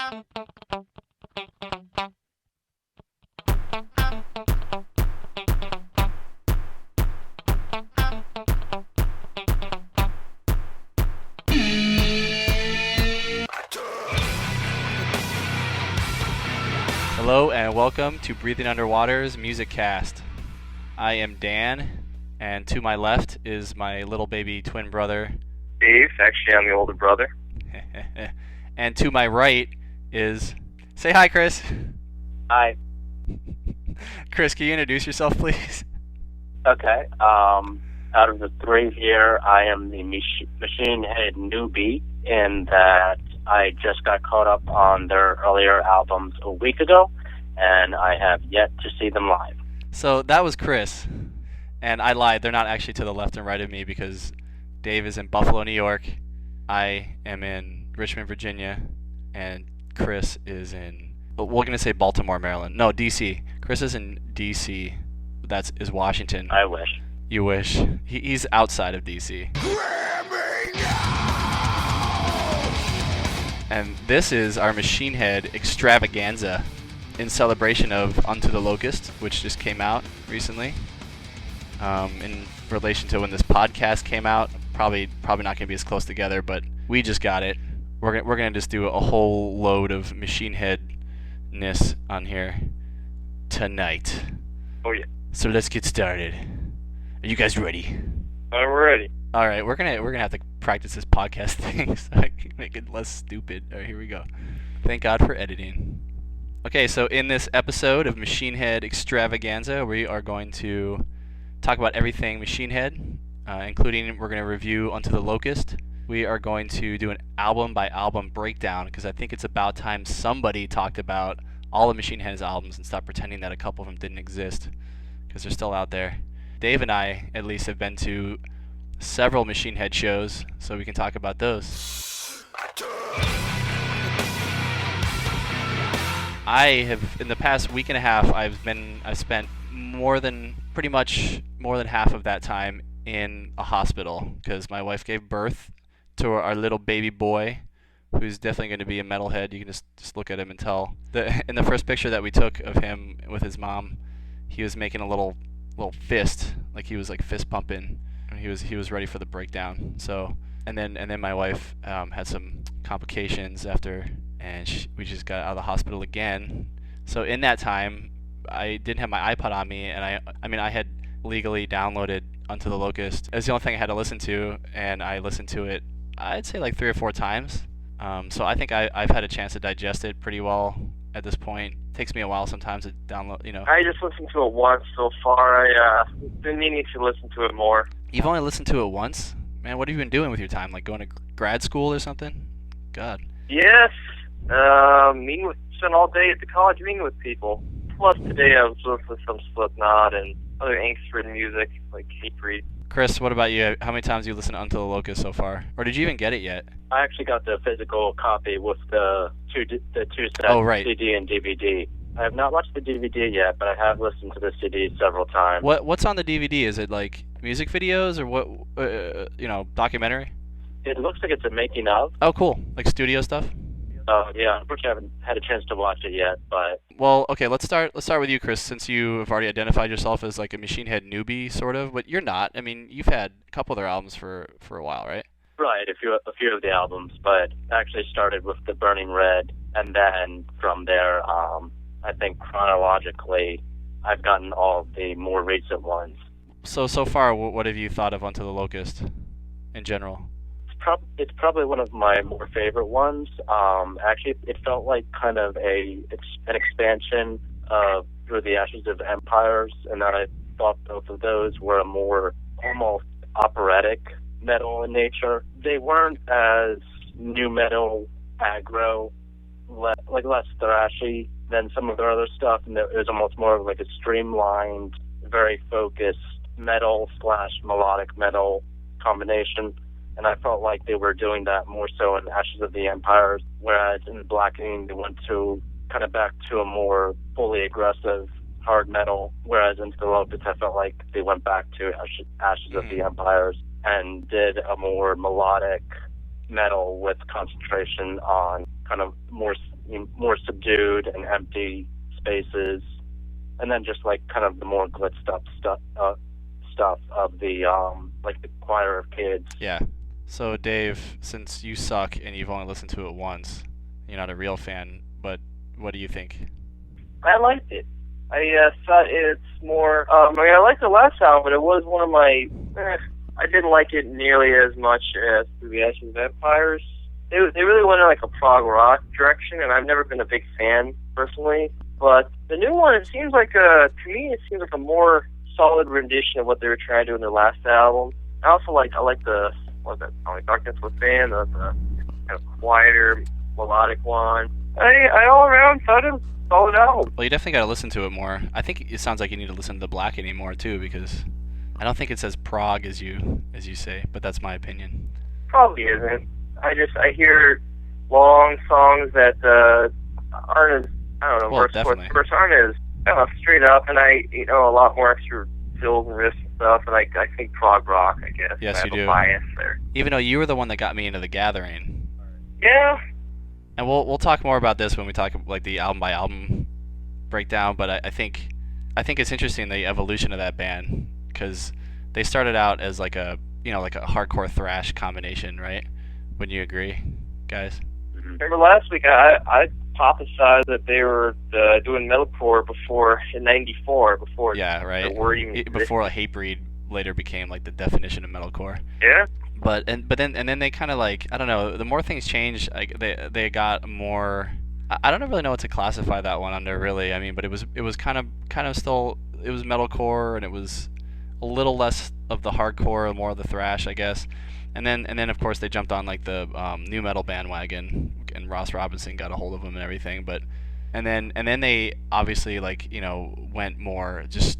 Hello and welcome to Breathing Underwater's Musicast. I am Dan, and to my left is my little baby twin brother, Dave. Actually, I'm the older brother. and to my right is... Say hi, Chris. Hi. Chris, can you introduce yourself, please? Okay. Out of the three here, I am the machine head newbie in that I just got caught up on their earlier albums a week ago, and I have yet to see them live. So that was Chris, and I lied. They're not actually to the left and right of me because Dave is in Buffalo, New York. I am in Richmond, Virginia, and Chris is in, we're going to say Baltimore, Maryland. No, D.C. Chris is in D.C. That is Washington. I wish. You wish. He's outside of D.C. And this is our Machine Head Extravaganza in celebration of Unto The Locust, which just came out recently. In relation to when this podcast came out, probably not going to be as close together, but we just got it. We're gonna just do a whole load of Machine Headness on here tonight. Oh yeah. So let's get started. Are you guys ready? I'm ready. All right, we're gonna have to practice this podcast thing so I can make it less stupid. All right, here we go. Thank God for editing. Okay, so in this episode of Machine Head Extravaganza, we are going to talk about everything Machine Head, including we're going to review Unto The Locust. We are going to do an album-by-album breakdown because I think it's about time somebody talked about all of Machine Head's albums and stopped pretending that a couple of them didn't exist because they're still out there. Dave and I, at least, have been to several Machine Head shows, so we can talk about those. I have, in the past week and a half, I've spent pretty much more than half of that time in a hospital because my wife gave birth to our little baby boy, who's definitely going to be a metalhead. You can just look at him and tell. In the first picture that we took of him with his mom, he was making a little fist, like he was like fist pumping. He was ready for the breakdown. So and then my wife had some complications after, and we just got out of the hospital again. So in that time, I didn't have my iPod on me, and I had legally downloaded Unto The Locust. It was the only thing I had to listen to, and I listened to it, I'd say like 3 or 4 times. So I think I've had a chance to digest it pretty well at this point. It takes me a while sometimes to download, I just listened to it once so far. I've been meaning to listen to it more. You've only listened to it once? Man, what have you been doing with your time? Like going to grad school or something? God. Yes. Spent all day at the college meeting with people. Plus today I was listening to some Slipknot and other angst-ridden music like Hatebreed. Chris, what about you? How many times have you listened to Unto The Locust so far? Or did you even get it yet? I actually got the physical copy with the two sets, oh, right. CD and DVD. I have not watched the DVD yet, but I have listened to the CD several times. What's on the DVD? Is it like music videos or what? Documentary? It looks like it's a making of. Oh, cool. Like studio stuff? Yeah. Unfortunately, I haven't had a chance to watch it yet, but... Well, okay, let's start with you, Chris, since you have already identified yourself as like a Machine Head newbie, sort of, but you're not. I mean, you've had a couple of their albums for a while, right? Right, a few of the albums, but actually started with the Burning Red, and then from there, I think chronologically, I've gotten all the more recent ones. So far, what have you thought of Unto The Locust in general? It's probably one of my more favorite ones. Actually, it felt like kind of an expansion of Through the Ashes of Empires, and that I thought both of those were a more almost operatic metal in nature. They weren't as new metal aggro, less thrashy than some of their other stuff, and it was almost more of like a streamlined, very focused metal/melodic metal combination. And I felt like they were doing that more so in Ashes of the Empires, whereas in Blackening they went to kind of back to a more fully aggressive hard metal, whereas into The Locust I felt like they went back to Ashes of the Empires and did a more melodic metal with concentration on kind of more subdued and empty spaces, and then just like kind of the more glitzed up stuff of the like the choir of kids. Yeah. So Dave, since you suck and you've only listened to it once, you're not a real fan, but what do you think? I liked it. I thought it's more. I mean, I liked the last album, but it was one of my. I didn't like it nearly as much as Through the Ashes of Empires. They really went in like a prog rock direction, and I've never been a big fan personally. But the new one, it seems like to me, it seems like a more solid rendition of what they were trying to do in their last album. I like the Darkness Within, the kind of quieter, melodic one. I all around thought it was a solid album. Well, you definitely got to listen to it more. I think it sounds like you need to listen to the Blackening more too, because I don't think it's as prog as you say, but that's my opinion. Probably isn't. I hear long songs that aren't as, I don't know, verse aren't as straight up, and a lot more extra fills and riffs and stuff, and I think prog rock, I guess. Yes, I you have do. A bias there. Even though you were the one that got me into The Gathering. Yeah. And we'll talk more about this when we talk like the album by album breakdown, but I think it's interesting the evolution of that band, because they started out as like a hardcore thrash combination, right? Wouldn't you agree, guys? Remember last week I hypothesized that they were doing metalcore in '94 before the word even existed. Before Hatebreed later became like the definition of metalcore. Yeah. But then they kind of like, I don't know, the more things changed, like they got more. I don't really know what to classify that one under, really. I mean, but it was kind of still, it was metalcore, and it was a little less of the hardcore, more of the thrash, I guess. And then of course they jumped on like the new metal bandwagon, and Ross Robinson got a hold of them and everything. But and then they obviously went more just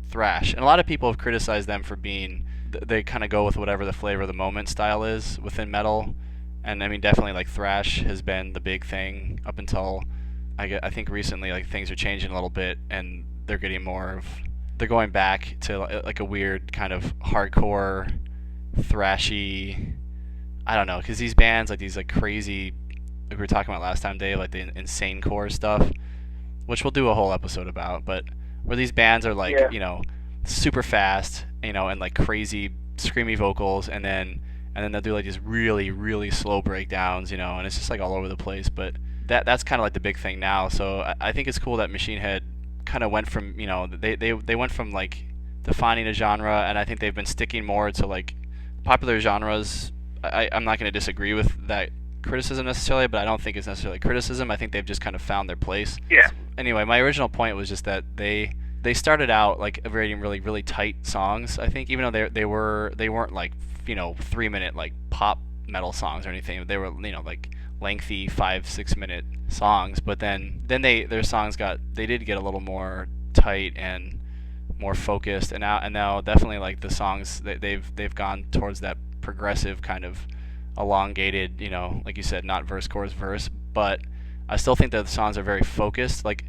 thrash. And a lot of people have criticized them for being, they kind of go with whatever the flavor of the moment style is within metal. And I mean, definitely like thrash has been the big thing up until I think recently, like things are changing a little bit, and they're going back to like a weird kind of hardcore thrashy, I don't know, because these bands, like these like crazy, like we were talking about last time, Dave, like the insane core stuff, which we'll do a whole episode about, but where these bands are like, super fast, and like crazy screamy vocals, and then they'll do like these really, really slow breakdowns, and it's just like all over the place. But that's kind of like the big thing now. So I think it's cool that Machine Head kind of went from, they went from like defining a genre, and I think they've been sticking more to like popular genres. I'm not going to disagree with that criticism necessarily, but I don't think it's necessarily criticism. I think they've just kind of found their place. Yeah. Anyway, my original point was just that they started out like writing really, really tight songs. I think even though they weren't like 3-minute like pop metal songs or anything. They were like lengthy 5-6 minute songs. But then their songs did get a little more tight and more focused. And now definitely like the songs that they've gone towards that progressive kind of elongated, like you said, not verse chorus verse. But I still think that the songs are very focused. Like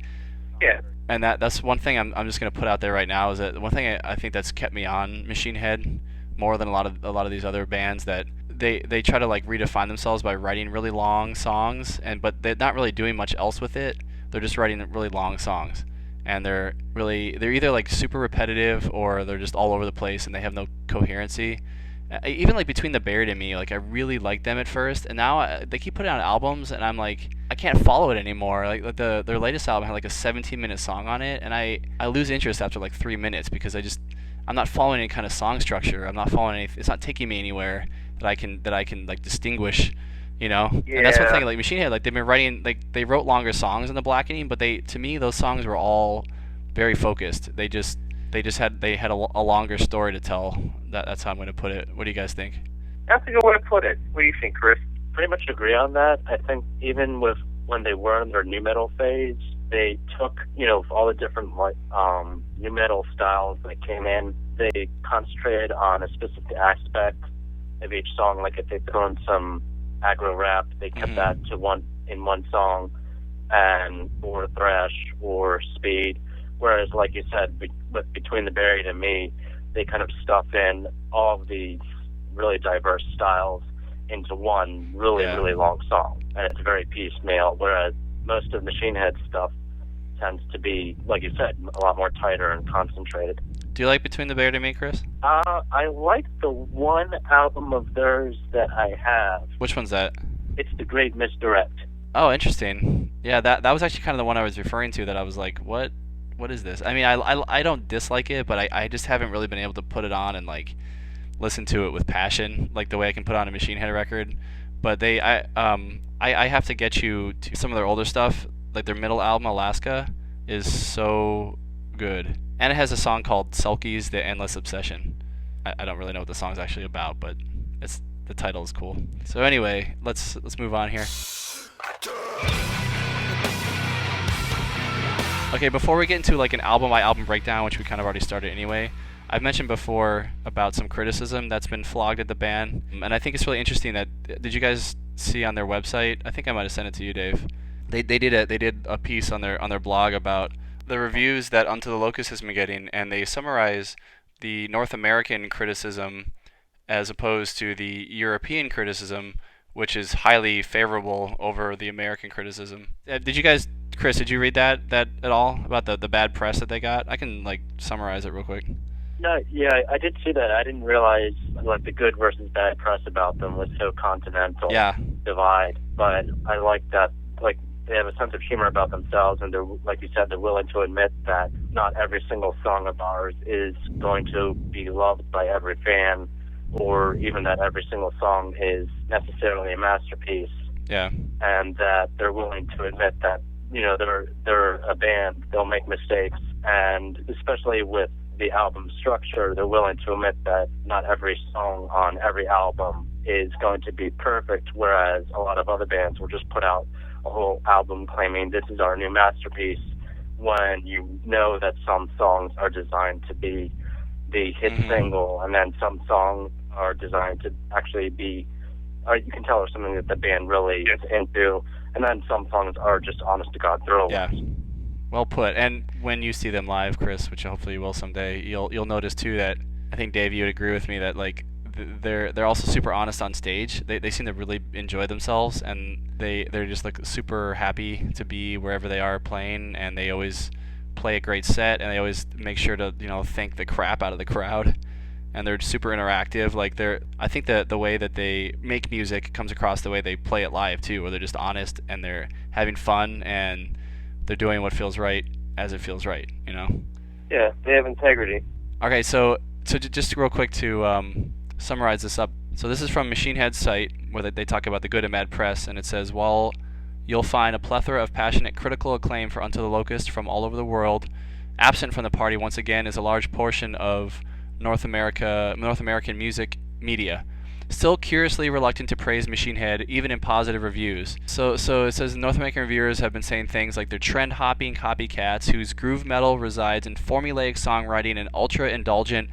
yeah. And that's one thing I'm just gonna put out there right now, is that one thing I think that's kept me on Machine Head more than a lot of these other bands, that they try to like redefine themselves by writing really long songs, but they're not really doing much else with it. They're just writing really long songs, and they're either like super repetitive, or they're just all over the place and they have no coherency. Even like Between the Buried and Me, like I really liked them at first, and now they keep putting out albums, and I'm like, I can't follow it anymore. Like their latest album had like a 17-minute song on it, and I lose interest after like 3 minutes, because I'm not following any kind of song structure. I'm not following anything. It's not taking me anywhere that I can like distinguish, Yeah. And that's one thing. Like Machine Head, like they've been writing, like they wrote longer songs in the Blackening, but to me those songs were all very focused. They had a longer story to tell. That's how I'm going to put it. What do you guys think? That's a good way to put it. What do you think, Chris? Pretty much agree on that. I think even with when they were in their new metal phase, they took all the different new metal styles that came in. They concentrated on a specific aspect of each song. Like if they throw in some aggro rap, they kept that to one song, or thrash or speed. Whereas, like you said, with Between the Buried and Me, they kind of stuff in all of these really diverse styles into one really long song, and it's very piecemeal, whereas most of Machine Head's stuff tends to be, like you said, a lot more tighter and concentrated. Do you like Between the Bear to Me, Chris? I like the one album of theirs that I have. Which one's that? It's The Great Misdirect. Oh, interesting. Yeah, that was actually kind of the one I was referring to, that I was like, what is this? I mean, I don't dislike it, but I just haven't really been able to put it on and like listen to it with passion, like the way I can put on a Machine Head record. But I have to get you to some of their older stuff. Like their middle album, Alaska, is so good. And it has a song called Selkies, The Endless Obsession. I don't really know what the song's actually about, but the title is cool. So anyway, let's move on here. Okay, before we get into like an album by album breakdown, which we kind of already started anyway, I've mentioned before about some criticism that's been flogged at the band, and I think it's really interesting that, did you guys see on their website? I think I might have sent it to you, Dave. They did a piece on their blog about the reviews that Unto the Locust has been getting, and they summarize the North American criticism as opposed to the European criticism, which is highly favorable over the American criticism. Did you guys, Chris, did you read that at all about the bad press that they got? I can like summarize it real quick. No, yeah, I did see that. I didn't realize like the good versus bad press about them was so continental. Yeah. Divide, but I like that. Like they have a sense of humor about themselves, and they're, like you said, they're willing to admit that not every single song of ours is going to be loved by every fan, or even that every single song is necessarily a masterpiece. Yeah. And that they're willing to admit that, you know, they're a band, they'll make mistakes, and especially with the album structure, they're willing to admit that not every song on every album is going to be perfect, whereas a lot of other bands will just put out a whole album claiming this is our new masterpiece, when you know that some songs are designed to be the hit single, and then some songs are designed to actually be, or you can tell are something that the band really is into, and then some songs are just honest to God throwaways. Yeah. Well put. And when you see them live, Chris, which hopefully you will someday, you'll notice too that, I think Dave, you would agree with me that like they're also super honest on stage. They seem to really enjoy themselves, and they're just like super happy to be wherever they are playing, and they always play a great set, and they always make sure to, you know, thank the crap out of the crowd, and they're super interactive. Like I think that the way that they make music comes across the way they play it live too, where they're just honest and they're having fun and they're doing what feels right as it feels right, you know? Yeah, they have integrity. Okay, so just real quick to summarize this up. So this is from Machine Head's site, where they talk about the good and bad press, and it says, while you'll find a plethora of passionate critical acclaim for Unto the Locust from all over the world, absent from the party once again is a large portion of North American music media, still curiously reluctant to praise Machine Head, even in positive reviews. So it says North American reviewers have been saying things like they're trend-hopping copycats whose groove metal resides in formulaic songwriting and ultra-indulgent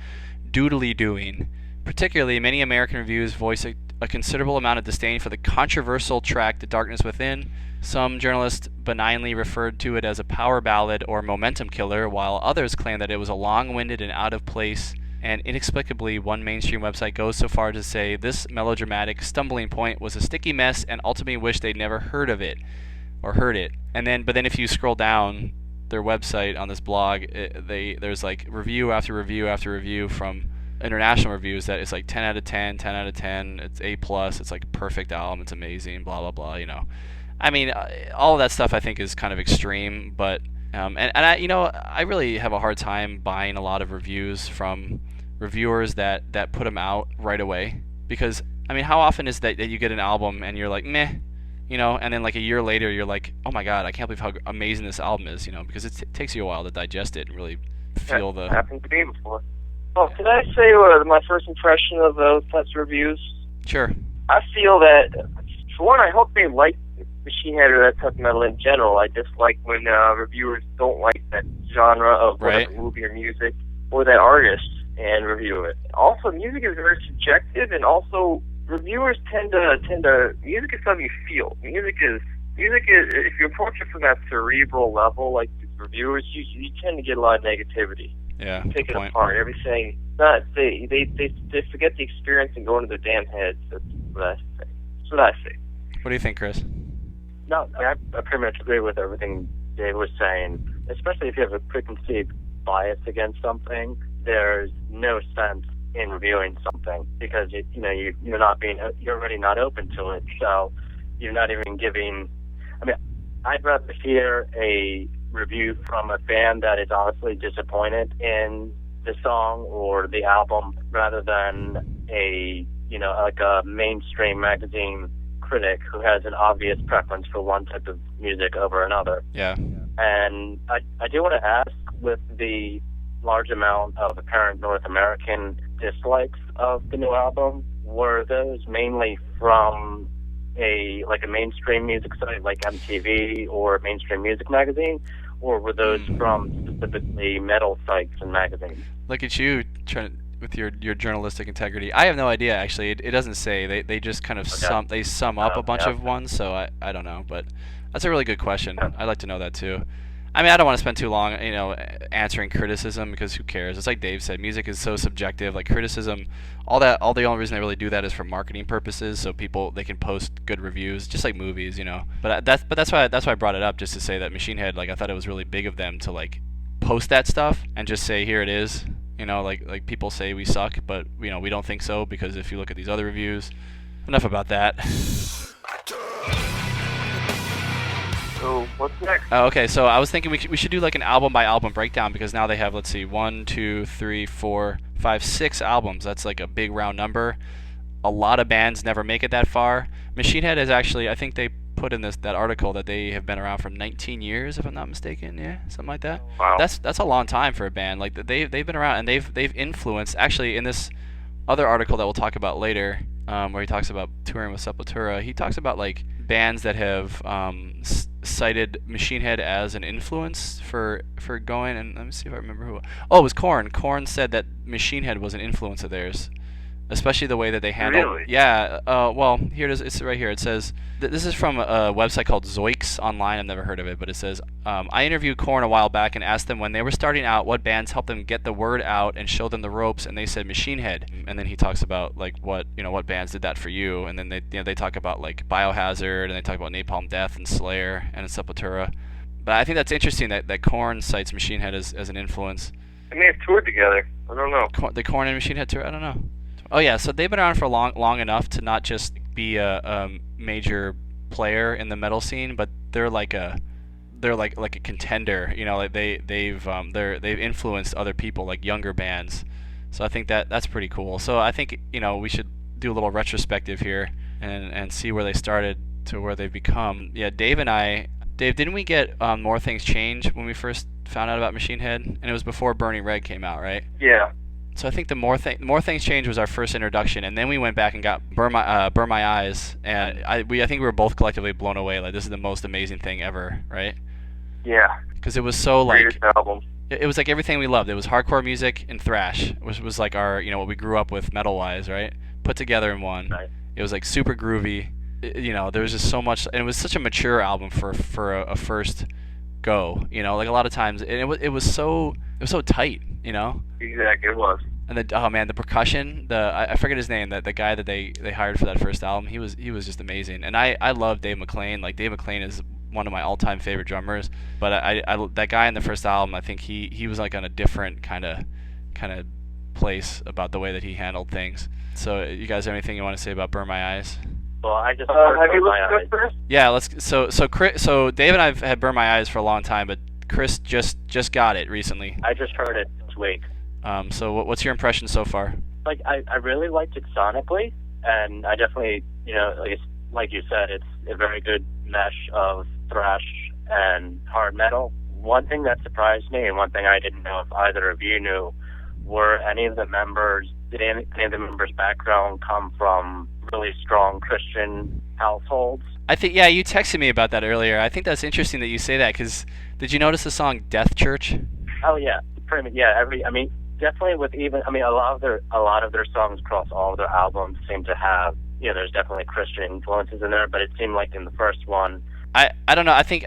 doodly-doing. Particularly, many American reviews voice a considerable amount of disdain for the controversial track The Darkness Within. Some journalists benignly referred to it as a power ballad or momentum killer, while others claim that it was a long-winded and out-of-place. And inexplicably, one mainstream website goes so far to say this melodramatic stumbling point was a sticky mess and ultimately wished they'd never heard of it or heard it. But then if you scroll down their website on this blog, there's like review after review after review from international reviews that it's like 10 out of 10, 10 out of 10, it's A+, it's like a perfect album, it's amazing, blah, blah, blah, you know. I mean, all of that stuff I think is kind of extreme, but and I, you know, I really have a hard time buying a lot of reviews from reviewers that put them out right away, because I mean, how often is that you get an album and you're like meh, you know, and then like a year later you're like, oh my god, I can't believe how amazing this album is, you know, because it takes you a while to digest it and really feel the. Happened to me before. Well, can I say my first impression of those types of reviews? Sure. I feel that, for one, I hope they like Machine Head or that type of metal in general. I dislike when reviewers don't like that genre of whatever movie or music or that artist and review it. Also, music is very subjective, and also reviewers tend to music is something you feel. Music is if you approach it from that cerebral level, like reviewers, you tend to get a lot of negativity. Yeah, take it apart. Everything. They forget the experience and go into their damn heads. That's what I think. That's what I think. What do you think, Chris? No, I pretty much agree with everything Dave was saying. Especially if you have a preconceived bias against something, there's no sense in reviewing something because you're already not open to it. So you're not even giving. I mean, I'd rather hear a review from a fan that is honestly disappointed in the song or the album rather than a mainstream magazine critic who has an obvious preference for one type of music over another. Yeah. And I do want to ask, with the large amount of apparent North American dislikes of the new album, were those mainly from a mainstream music site like MTV or mainstream music magazine, or were those from specifically metal sites and magazines? Look at you with your journalistic integrity. I have no idea, actually. It doesn't say. They just kind of sum up a bunch of ones, so I don't know. But that's a really good question. I'd like to know that too. I mean, I don't want to spend too long, answering criticism because who cares? It's like Dave said, music is so subjective. Like criticism, the only reason they really do that is for marketing purposes, so they can post good reviews, just like movies, But that's why I brought it up, just to say that Machine Head, I thought it was really big of them to post that stuff and just say, here it is. Like people say we suck, but we don't think so because if you look at these other reviews. Enough about that. So what's next? Okay, so I was thinking we should do an album by album breakdown because now they have, let's see, 1, 2, 3, 4, 5, 6 albums. That's a big round number. A lot of bands never make it that far. Machine Head is actually, I think they put in that article that they have been around for 19 years, if I'm not mistaken. Yeah, something like that. Wow. That's a long time for a band. They've been around and they've influenced. Actually, in this other article that we'll talk about later, where he talks about touring with Sepultura, he talks about bands that have cited Machine Head as an influence for going. And let me see if I remember who. Oh, it was Korn. Korn said that Machine Head was an influence of theirs. Especially the way that they handle. Really? Yeah. Well, here it is. It's right here. It says this is from a website called Zoiks Online. I've never heard of it, but it says I interviewed Korn a while back and asked them when they were starting out what bands helped them get the word out and show them the ropes, and they said Machine Head. And then he talks about what bands did that for you, and then they talk about Biohazard, and they talk about Napalm Death and Slayer and Sepultura. But I think that's interesting that Korn cites Machine Head as an influence. They may have toured together. I don't know. The Korn and Machine Head tour. I don't know. Oh yeah, so they've been around for long enough to not just be a major player in the metal scene, but they're like a contender. They've influenced other people, like younger bands. So I think that's pretty cool. So I think we should do a little retrospective here and see where they started to where they've become. Yeah, Dave, didn't we get More Things Change when we first found out about Machine Head? And it was before Burning Red came out, right? Yeah. So I think the More Things Change was our first introduction, and then we went back and got Burn My Eyes, and I think we were both collectively blown away. This is the most amazing thing ever, right? Yeah. Because it was so Greatest album. it was everything we loved. It was hardcore music and thrash, which was our what we grew up with metal wise, right? Put together in one. Right. It was super groovy. There was just so much, and it was such a mature album for a first go. A lot of times, and it was so tight. Exactly, it was. And the percussion, I forget his name, the guy that they hired for that first album, he was just amazing. And I love Dave McClain. Dave McClain is one of my all-time favorite drummers. But I that guy in the first album, I think he was on a different kind of place about the way that he handled things. So you guys have anything you want to say about Burn My Eyes? Well, I just have you Burn My listened to Eyes. it first? Yeah, so Dave and I've had Burn My Eyes for a long time, but Chris just got it recently. I just heard it this week. So what's your impression so far? I really liked it sonically, and I definitely, like you said, it's a very good mesh of thrash and hard metal. One thing that surprised me, and one thing I didn't know if either of you knew, did any of the members' background come from really strong Christian households? I think, yeah, you texted me about that earlier. I think that's interesting that you say that, because did you notice the song Death Church? Oh yeah, pretty much. Yeah, definitely with a lot of their songs across all of their albums seem to have, there's definitely Christian influences in there, but it seemed like in the first one, I don't know. I think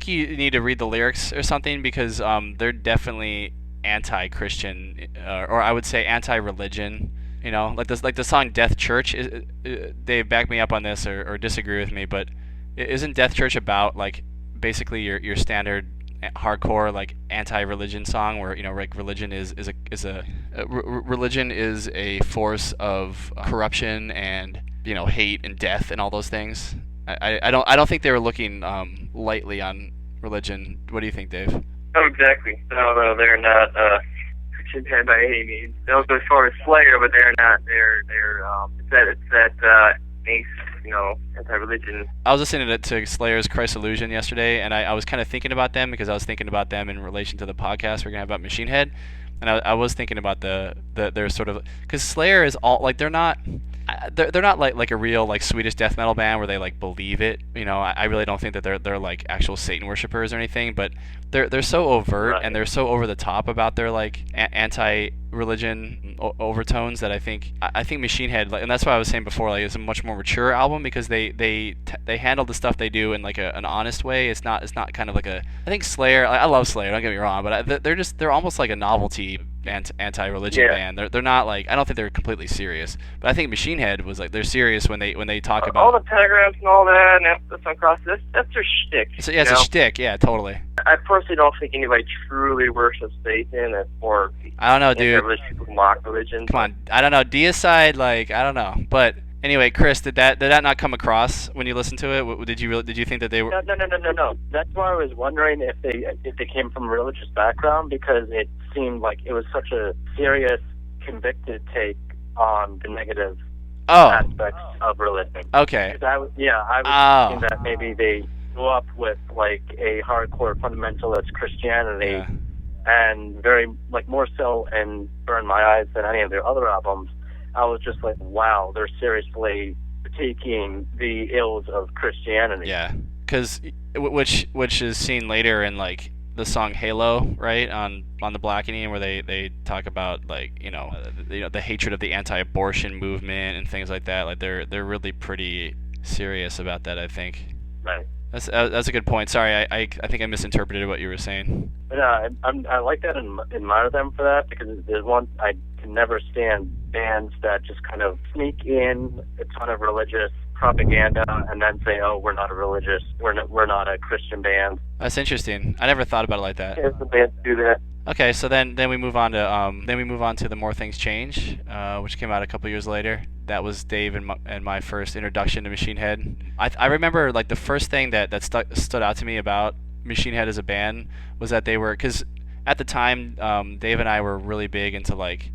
you need to read the lyrics or something, because they're definitely anti-Christian, or I would say anti-religion. You know, like the song Death Church. They back me up on this or disagree with me, but isn't Death Church about like basically your standard hardcore like anti-religion song where like religion religion is a force of corruption and hate and death and all those things. I don't think they were looking lightly on religion. What do you think, Dave? Oh, exactly. No, they're not Christian band by any means. They'll go as far as Slayer, but they're not. They're it's that base, anti-religion. I was listening to Slayer's Christ Illusion yesterday, and I was kind of thinking about them because I was thinking about them in relation to the podcast we're gonna have about Machine Head, and I was thinking about their sort of, because Slayer is all like they're not like a real like Swedish death metal band where they like believe it. I really don't think that they're like actual Satan worshippers or anything, but they're so overt Right. and they're so over the top about their like anti-religion overtones that I think Machine Head, and that's why I was saying before, like it's a much more mature album because they handle the stuff they do in like an honest way. It's not kind of like I think Slayer. I love Slayer. Don't get me wrong, but they're almost like a novelty anti-religion band. They're not like, I don't think they're completely serious, but I think Machine Head was like they're serious when they talk about all the pentagrams and all that, and that's on crosses. That's their shtick. So yeah, it's a shtick. Yeah, totally. I personally don't think anybody truly worships Satan, or I don't know, dude. People who mock religion. Come on, I don't know. Deicide, like I don't know, but anyway, Chris, did that not come across when you listened to it? Did you think that they were? No. That's why I was wondering if they came from a religious background, because it seemed like it was such a serious, convicted take on the negative aspects of religion. Okay. I was thinking that maybe they grew up with like a hardcore fundamentalist Christianity, and very like more so and Burn My Eyes than any of their other albums. I was just like, wow, they're seriously critiquing the ills of Christianity. Yeah, because which is seen later in like the song Halo, right, on the Blackening, where they talk about like the hatred of the anti-abortion movement and things like that. Like they're really pretty serious about that, I think. Right. That's a good point. Sorry, I think I misinterpreted what you were saying. Yeah, I like that and admire them for that, because there's one I can never stand bands that just kind of sneak in a ton of religious propaganda and then say, "Oh, we're not a Christian band." That's interesting. I never thought about it like that. There's the bands do that. Okay, so then we move on to The More Things Change, which came out a couple years later. That was Dave and my first introduction to Machine Head. I remember like the first thing that stood out to me about Machine Head as a band was that they were, because at the time Dave and I were really big into like,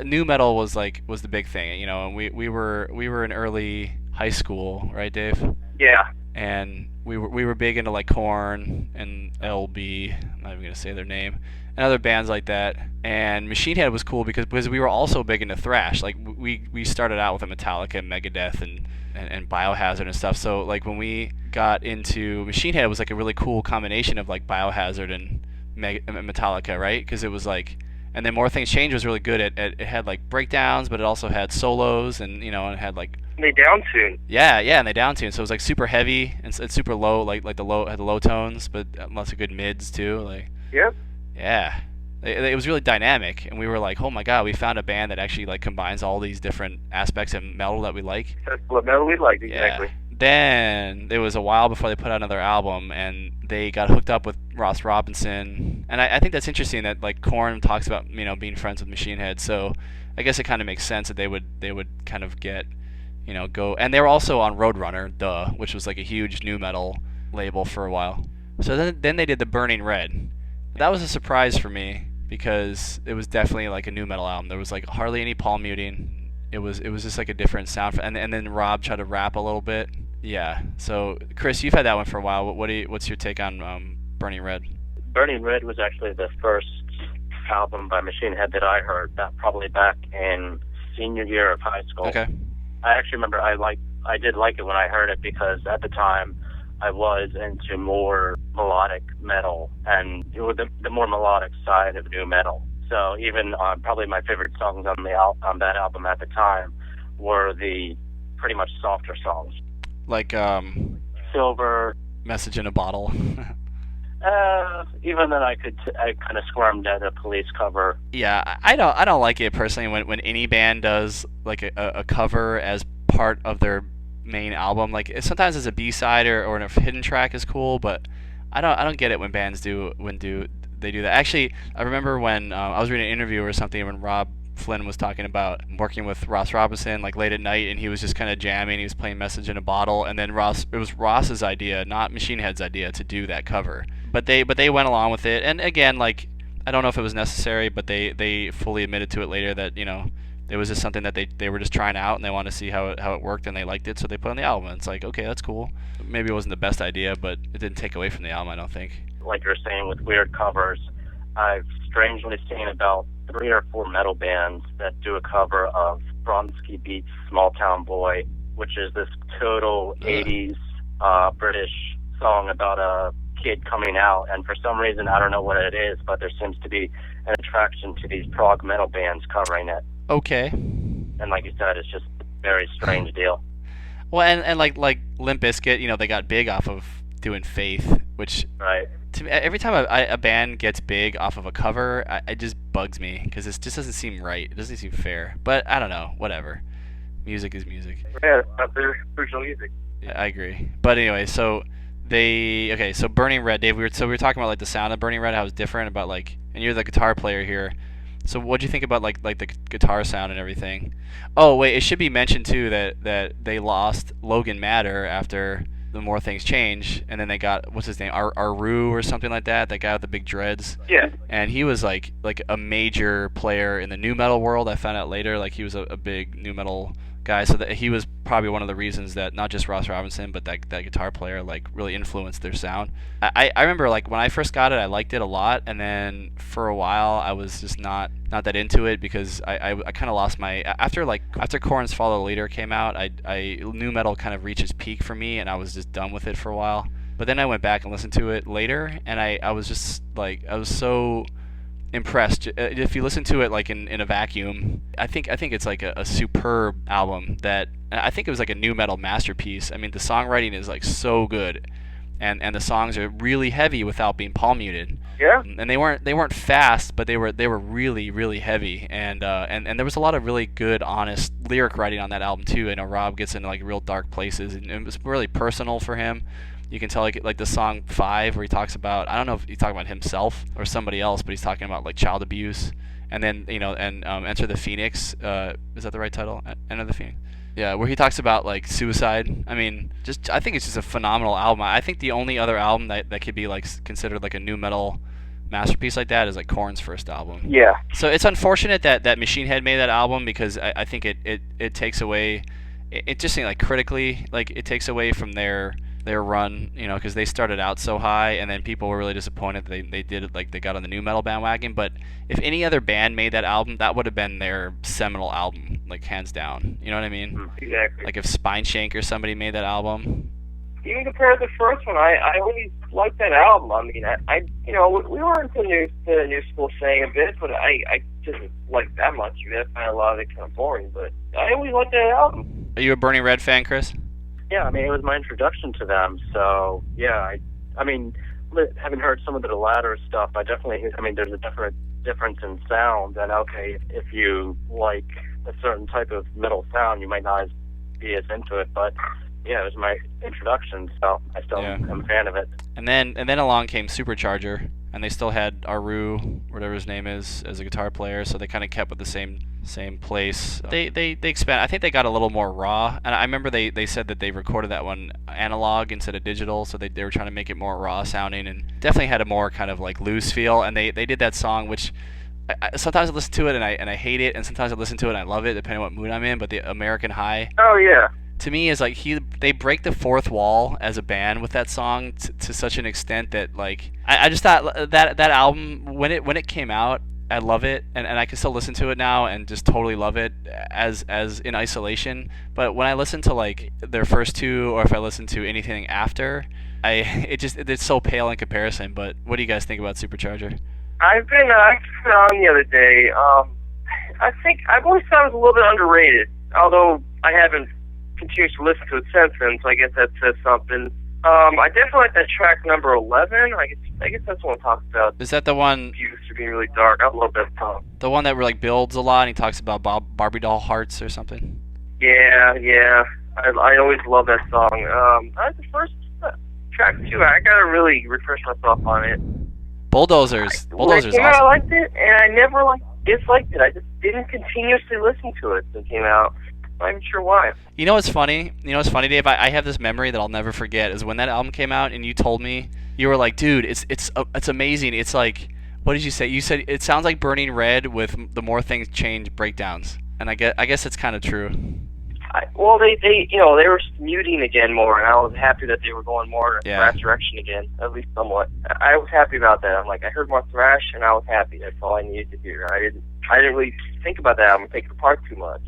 nu metal was the big thing, and we were in early high school, right, Dave? Yeah. And we were big into like Korn and LB, I'm not even gonna say their name, and other bands like that. And Machine Head was cool because we were also big into thrash. Like we started out with Metallica and Megadeth and Biohazard and stuff. So like when we got into Machine Head, it was like a really cool combination of like Biohazard and Metallica, right? Because it was like, and then More Things Change was really good at it had like breakdowns, but it also had solos, and and it had like, they downtune. Yeah, and they downtune. So it was like super heavy and it's super low, like the low tones, but lots of good mids too. Like, Yep. Yeah, it was really dynamic, and we were like, oh my god, we found a band that actually like combines all these different aspects of metal that we like. That's what metal we like, exactly. Yeah. Then it was a while before they put out another album, and they got hooked up with Ross Robinson, and I think that's interesting that like Korn talks about being friends with Machine Head, so I guess it kind of makes sense that they would kind of get go, and they were also on Roadrunner, which was like a huge nu metal label for a while. So then they did the Burning Red. That was a surprise for me because it was definitely like a nu metal album. There was like hardly any palm muting. It was just like a different sound, and then Rob tried to rap a little bit. Yeah. So Chris, you've had that one for a while. What's your take on Burning Red? Burning Red was actually the first album by Machine Head that I heard. That probably back in senior year of high school. Okay. I actually remember I did like it when I heard it, because at the time I was into more melodic metal, and it was the more melodic side of nu metal. So even probably my favorite songs on that album at the time were the pretty much softer songs, like Silver, Message in a Bottle. Even then, I kind of squirmed at a Police cover. Yeah, I don't like it personally when any band does like a cover as part of their main album. Like sometimes as a B-side or a hidden track is cool, but I don't get it when bands do that. Actually, I remember when I was reading an interview or something when Rob Flynn was talking about working with Ross Robinson like late at night, and he was just kind of jamming. He was playing Message in a Bottle, and then it was Ross's idea, not Machine Head's idea, to do that cover. But they went along with it, and again, like I don't know if it was necessary, but they fully admitted to it later that it was just something that they were just trying out, and they wanted to see how it worked, and they liked it, so they put it on the album. And it's like, okay, that's cool. Maybe it wasn't the best idea, but it didn't take away from the album, I don't think. Like you're saying with weird covers, I've strangely seen about 3 or 4 metal bands that do a cover of Bronski Beat's Small Town Boy, which is this total 80s British song about a kid coming out, and for some reason, I don't know what it is, but there seems to be an attraction to these prog metal bands covering it. Okay. And like you said, it's just a very strange deal. Well, and like Limp Bizkit, they got big off of doing Faith, which right. To me, every time a band gets big off of a cover, it just bugs me because it just doesn't seem right. It doesn't seem fair. But I don't know. Whatever. Music is music. Yeah, it's not their original music. Yeah, I agree. But anyway, so so Burning Red, Dave. We were talking about like the sound of Burning Red, how it's different about like, and you're the guitar player here. So what'd you think about like the guitar sound and everything? Oh wait, it should be mentioned too that they lost Logan Matter after the More Things Change, and then they got, what's his name, Aru or something like that guy with the big dreads. Yeah. And he was like a major player in the nu metal world. I found out later, like he was a big nu metal guy, so that he was probably one of the reasons that not just Ross Robinson, but that guitar player like really influenced their sound. I remember like when I first got it, I liked it a lot, and then for a while I was just not that into it because I kind of lost my after Korn's Follow the Leader came out. I nu metal kind of reached its peak for me, and I was just done with it for a while. But then I went back and listened to it later, and I was just like, I was so impressed. If you listen to it like in a vacuum, I think it's like a superb album that I think it was like a nu metal masterpiece. I mean, the songwriting is like so good, and the songs are really heavy without being palm muted. Yeah. And they weren't fast, but they were really really heavy, and there was a lot of really good honest lyric writing on that album too. I know Rob gets into like real dark places, and it was really personal for him. You can tell like the song 5 where he talks about, I don't know if he's talking about himself or somebody else, but he's talking about like child abuse. And then Enter the Phoenix, is that the right title? Enter the Phoenix. Yeah, where he talks about like suicide. I mean, I think it's just a phenomenal album. I think the only other album that could be like considered like a nu metal masterpiece like that is like Korn's first album. Yeah. So it's unfortunate that Machine Head made that album because I think it takes away, it just seems like critically, like it takes away from their run, because they started out so high, and then people were really disappointed that they did it, like they got on the nu metal bandwagon. But if any other band made that album, that would have been their seminal album, like hands down. You know what I mean? Exactly. Like if Spineshank or somebody made that album. Even compared to the first one, I always liked that album. I mean, I we were into the new school saying a bit, but I didn't like that much. I find a lot of it kind of boring, but I always liked that album. Are you a Burning Red fan, Chris? Yeah, I mean, it was my introduction to them, so yeah, I mean, having heard some of the latter stuff, there's a definite difference in sound, and okay, if you like a certain type of metal sound, you might not be as into it, but yeah, it was my introduction, so I still am a fan of it. And then along came Supercharger, and they still had Aru, whatever his name is, as a guitar player, so they kind of kept with the same place. They expand. I think they got a little more raw, and I remember they said that they recorded that one analog instead of digital, so they were trying to make it more raw sounding, and definitely had a more kind of like loose feel. And they did that song, which sometimes I listen to it and I hate it, and sometimes I listen to it and I love it, depending on what mood I'm in. But the American High. Oh yeah. To me, is like they break the fourth wall as a band with that song to such an extent that like I just thought that album when it came out, I love it, and I can still listen to it now and just totally love it as in isolation. But when I listen to like their first two, or if I listen to anything after, it's so pale in comparison. But what do you guys think about Supercharger? I've been on the other day. I think I've always thought it was a little bit underrated, although I haven't continued to listen to it since then. So I guess that says something. I definitely like that track number 11. I guess that's the one that talks about Is that the one? abuse or being really dark. I love that song. The one that like builds a lot and he talks about Barbie doll hearts or something? Yeah. I always love that song. The first track too. I gotta really refresh myself on it. Bulldozers. Bulldozers When it came out, I awesome. liked it, and I never disliked it. I just didn't continuously listen to it when it came out. I'm not even sure why. You know what's funny? Dave? I have this memory that I'll never forget. Is when that album came out and you told me, you were like, dude, it's amazing. It's like, what did you say? You said it sounds like Burning Red with the more things change breakdowns. And I guess it's kind of true. Well, they were muting again more, and I was happy that they were going more in a Yeah. thrash direction again, at least somewhat. I was happy about that. I'm like, I heard more thrash, and I was happy. That's all I needed to hear. I didn't really think about that album, take it apart too much.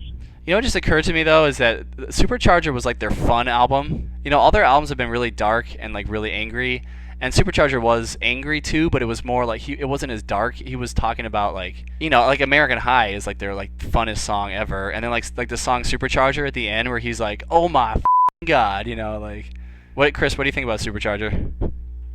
You know what just occurred to me though is that Supercharger was like their fun album. You know, all their albums have been really dark and like really angry, and Supercharger was angry too, but it was more like it wasn't as dark. He was talking about like, you know, like American High is like their like funnest song ever, and then like the song Supercharger at the end where he's like, oh my god, you know, like, Chris, what do you think about Supercharger?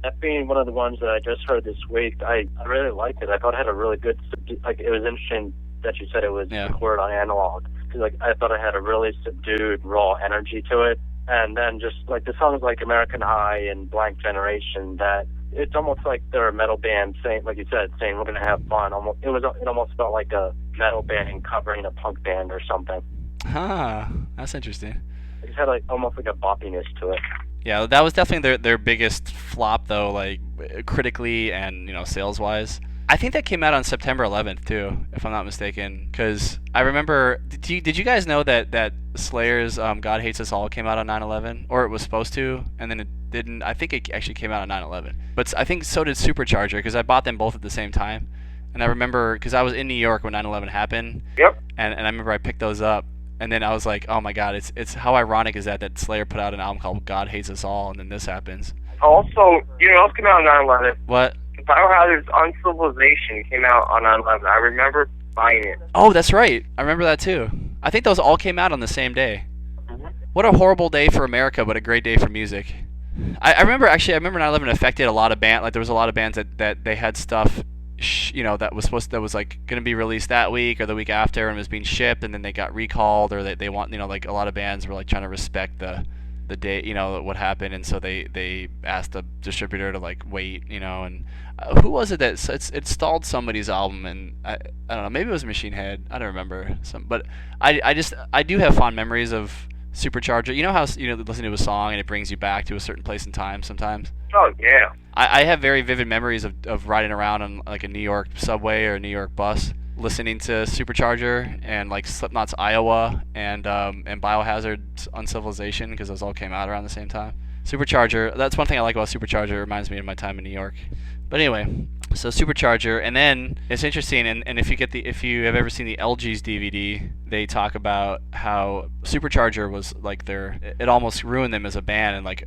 That being one of the ones that I just heard this week, I really liked it. I thought it had a really good, like, it was interesting that you said it was recorded on analog. Because, like, I thought it had a really subdued, raw energy to it. And then just, like, the songs like American High and Blank Generation, that it's almost like they're a metal band saying, like you said, saying we're going to have fun. It almost felt like a metal band covering a punk band or something. Huh, that's interesting. It just had, like, almost like a boppiness to it. Yeah, that was definitely their biggest flop though, like critically and, you know, sales wise. I think that came out on September 11th too, if I'm not mistaken. Because I remember, did you guys know that Slayer's God Hates Us All came out on 9/11, or it was supposed to, and then it didn't. I think it actually came out on 9/11, but I think so did Supercharger because I bought them both at the same time. And I remember because I was in New York when 9/11 happened. Yep. And I remember I picked those up. And then I was like, oh my god, it's how ironic is that Slayer put out an album called God Hates Us All, and then this happens. Also, you know, it came out on 9/11. What? Biohazard's Uncivilization came out on 9/11. I remember buying it. Oh, that's right. I remember that too. I think those all came out on the same day. What a horrible day for America, but a great day for music. I remember 9/11 affected a lot of bands. Like there was a lot of bands that they had stuff, you know, that was like going to be released that week or the week after and was being shipped, and then they got recalled, or they want, you know, like a lot of bands were like trying to respect the day, you know, what happened, and so they asked the distributor to like wait, you know, and who was it that it stalled somebody's album, and I don't know, maybe it was Machine Head, I don't remember, but I do have fond memories of Supercharger. You know how, you know, listen to a song and it brings you back to a certain place in time sometimes? Oh, yeah. I have very vivid memories of riding around on like a New York subway or a New York bus, listening to Supercharger and like Slipknot's Iowa and Biohazard's Uncivilization, because those all came out around the same time. Supercharger, that's one thing I like about Supercharger. It reminds me of my time in New York. But anyway, so Supercharger, and then it's interesting, and if you have ever seen the LG's DVD, they talk about how Supercharger was like it almost ruined them as a band, and like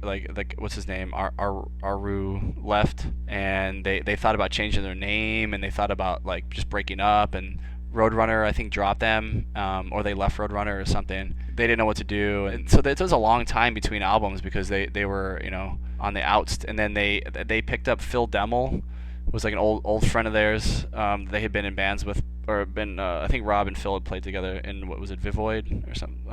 what's his name, Aru left, and they thought about changing their name, and they thought about like just breaking up, and Roadrunner, I think, dropped them, or they left Roadrunner or something. They didn't know what to do, and so it was a long time between albums because they were, you know, on the outs. And then they picked up Phil Demmel, was like an old friend of theirs. They had been in bands with, or been, I think Rob and Phil had played together in, what was it, Vivoid or something,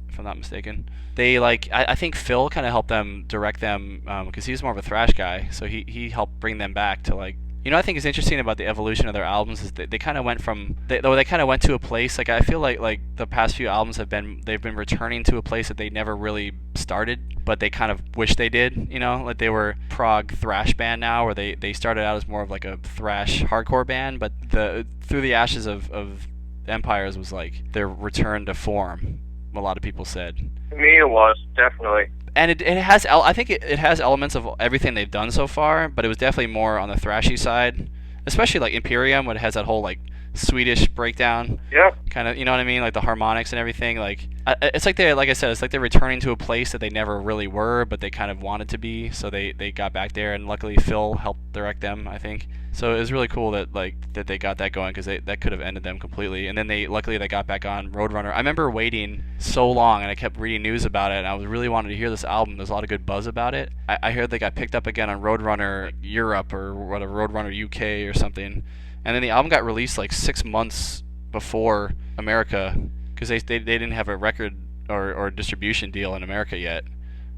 if I'm not mistaken. They I think Phil kind of helped them, direct them, because he's more of a thrash guy, so he helped bring them back to like. You know, I think is interesting about the evolution of their albums is that they kind of went from, they kind of went to a place, like I feel like the past few albums they've been returning to a place that they never really started, but they kind of wish they did, you know, like they were prog thrash band now, where they started out as more of like a thrash hardcore band, but Through the Ashes of Empires was like their return to form, a lot of people said. To me it was, definitely. And it has, I think it has elements of everything they've done so far, but it was definitely more on the thrashy side, especially like Imperium, when it has that whole like Swedish breakdown. Yeah. Kind of, you know what I mean? Like the harmonics and everything. Like it's like like I said, it's like they're returning to a place that they never really were, but they kind of wanted to be. So they got back there, and luckily Phil helped direct them, I think. So it was really cool that they got that going, because that could have ended them completely. And then luckily they got back on Roadrunner. I remember waiting so long, and I kept reading news about it, and I was really wanted to hear this album. There's a lot of good buzz about it. I heard they got picked up again on Roadrunner Europe or whatever, Roadrunner UK or something. And then the album got released like 6 months before America, because they didn't have a record or distribution deal in America yet.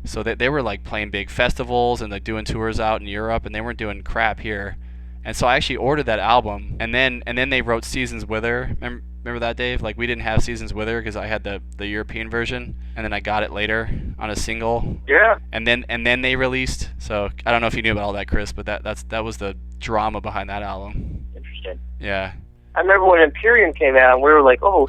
So they were like playing big festivals and like doing tours out in Europe, and they weren't doing crap here. And so I actually ordered that album, and then they wrote Seasons with Her. Remember that, Dave? Like, we didn't have Seasons with Her because I had the European version, and then I got it later on a single. Yeah. And then they released. So I don't know if you knew about all that, Chris, but that was the drama behind that album. Interesting. Yeah. I remember when Imperium came out, and we were like, oh,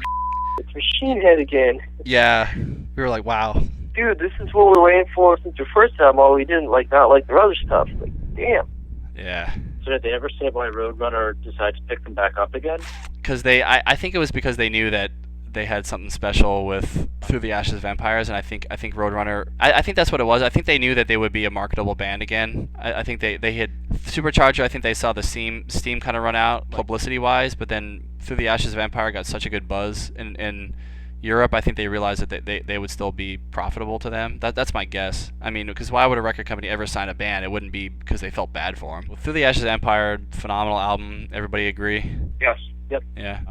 it's Machine Head again. Yeah. We were like, wow. Dude, this is what we were waiting for since your first album. All we didn't not like their other stuff. Like, damn. Yeah. So did they ever say why Roadrunner decided to pick them back up again? Because I think it was because they knew that they had something special with Through the Ashes of Vampires, and I think Roadrunner, I think that's what it was. I think they knew that they would be a marketable band again. I think they had Supercharger. I think they saw the steam kind of run out publicity wise, but then Through the Ashes of Vampire got such a good buzz in Europe. I think they realized that they would still be profitable to them. That's my guess. I mean, because why would a record company ever sign a band? It wouldn't be because they felt bad for them. Through the Ashes of Empire, phenomenal album. Everybody agree? Yes. Yep. Yeah.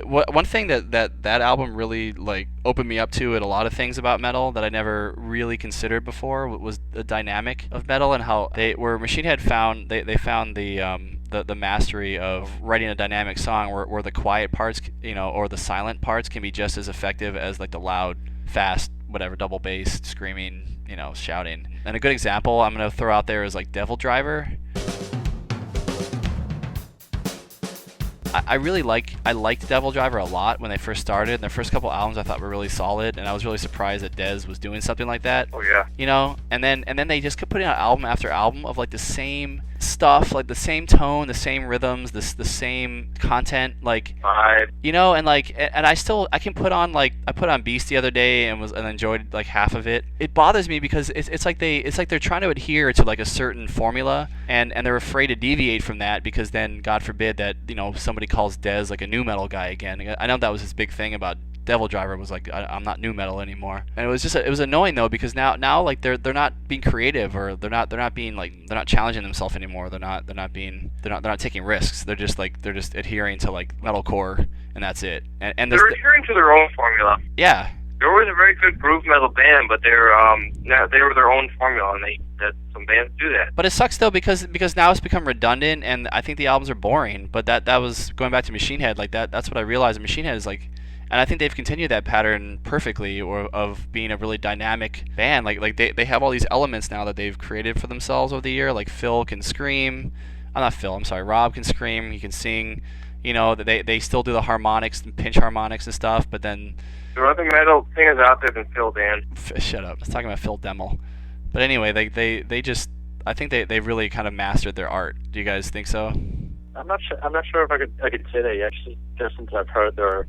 One thing that album really like opened me up to at a lot of things about metal that I never really considered before was the dynamic of metal, and how where Machine Head found they found the mastery of writing a dynamic song where the quiet parts, or the silent parts can be just as effective as like the loud, fast, whatever, double bass, screaming, shouting. And a good example I'm gonna throw out there is like Devildriver. I liked Devildriver a lot when they first started, and their first couple albums I thought were really solid, and I was really surprised that Dez was doing something like that. Oh yeah. And then they just kept putting out album after album of like the same stuff, like the same tone, the same rhythms, the same content, like Vibe. And I can put on, like, I put on Beast the other day and enjoyed like half of it. It bothers me because it's like they're trying to adhere to like a certain formula, and they're afraid to deviate from that, because then God forbid that somebody calls Dez like a new metal guy again. I know that was his big thing about Devildriver, was like, I'm not new metal anymore. And it was annoying though, because now like they're not being creative, or they're not challenging themselves anymore. They're not taking risks. They're just adhering to like metalcore, and that's it. And they're adhering to their own formula. Yeah. They were a very good groove metal band, but they were their own formula, and some bands do that. But it sucks though, because now it's become redundant, and I think the albums are boring. But that was going back to Machine Head, like that's what I realized. Machine Head is like, and I think they've continued that pattern perfectly, of being a really dynamic band. Like they have all these elements now that they've created for themselves over the year. Like Phil can scream. Rob can scream. He can sing. That they still do the harmonics and pinch harmonics and stuff. But then there are other metal singers out there than Phil, Dan. Shut up. I was talking about Phil Demmel. But anyway, they just, I think they really kind of mastered their art. Do you guys think so? I'm not sure if I could say that yet, just since I've heard their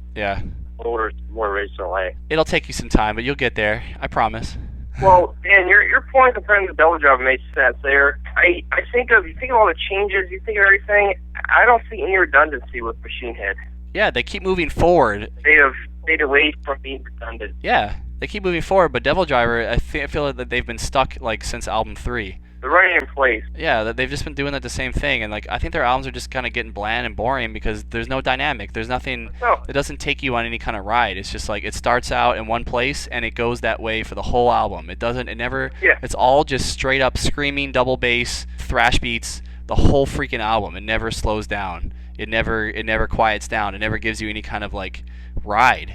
older, more recently. It'll take you some time, but you'll get there. I promise. Well, Dan, your point comparing to Devildriver makes sense there. You think of all the changes, you think of everything. I don't see any redundancy with Machine Head. Yeah, they keep moving forward. They have stayed away from being redundant. Yeah, they keep moving forward, but Devildriver, I feel that they've been stuck like since album 3. They're running in place. Yeah, they've just been doing the same thing, and like I think their albums are just kind of getting bland and boring because there's no dynamic. There's nothing. No. It doesn't take you on any kind of ride. It's just like it starts out in one place and it goes that way for the whole album. It doesn't. It never. Yeah. It's all just straight up screaming, double bass, thrash beats. The whole freaking album. It never slows down. It never quiets down. It never gives you any kind of like ride.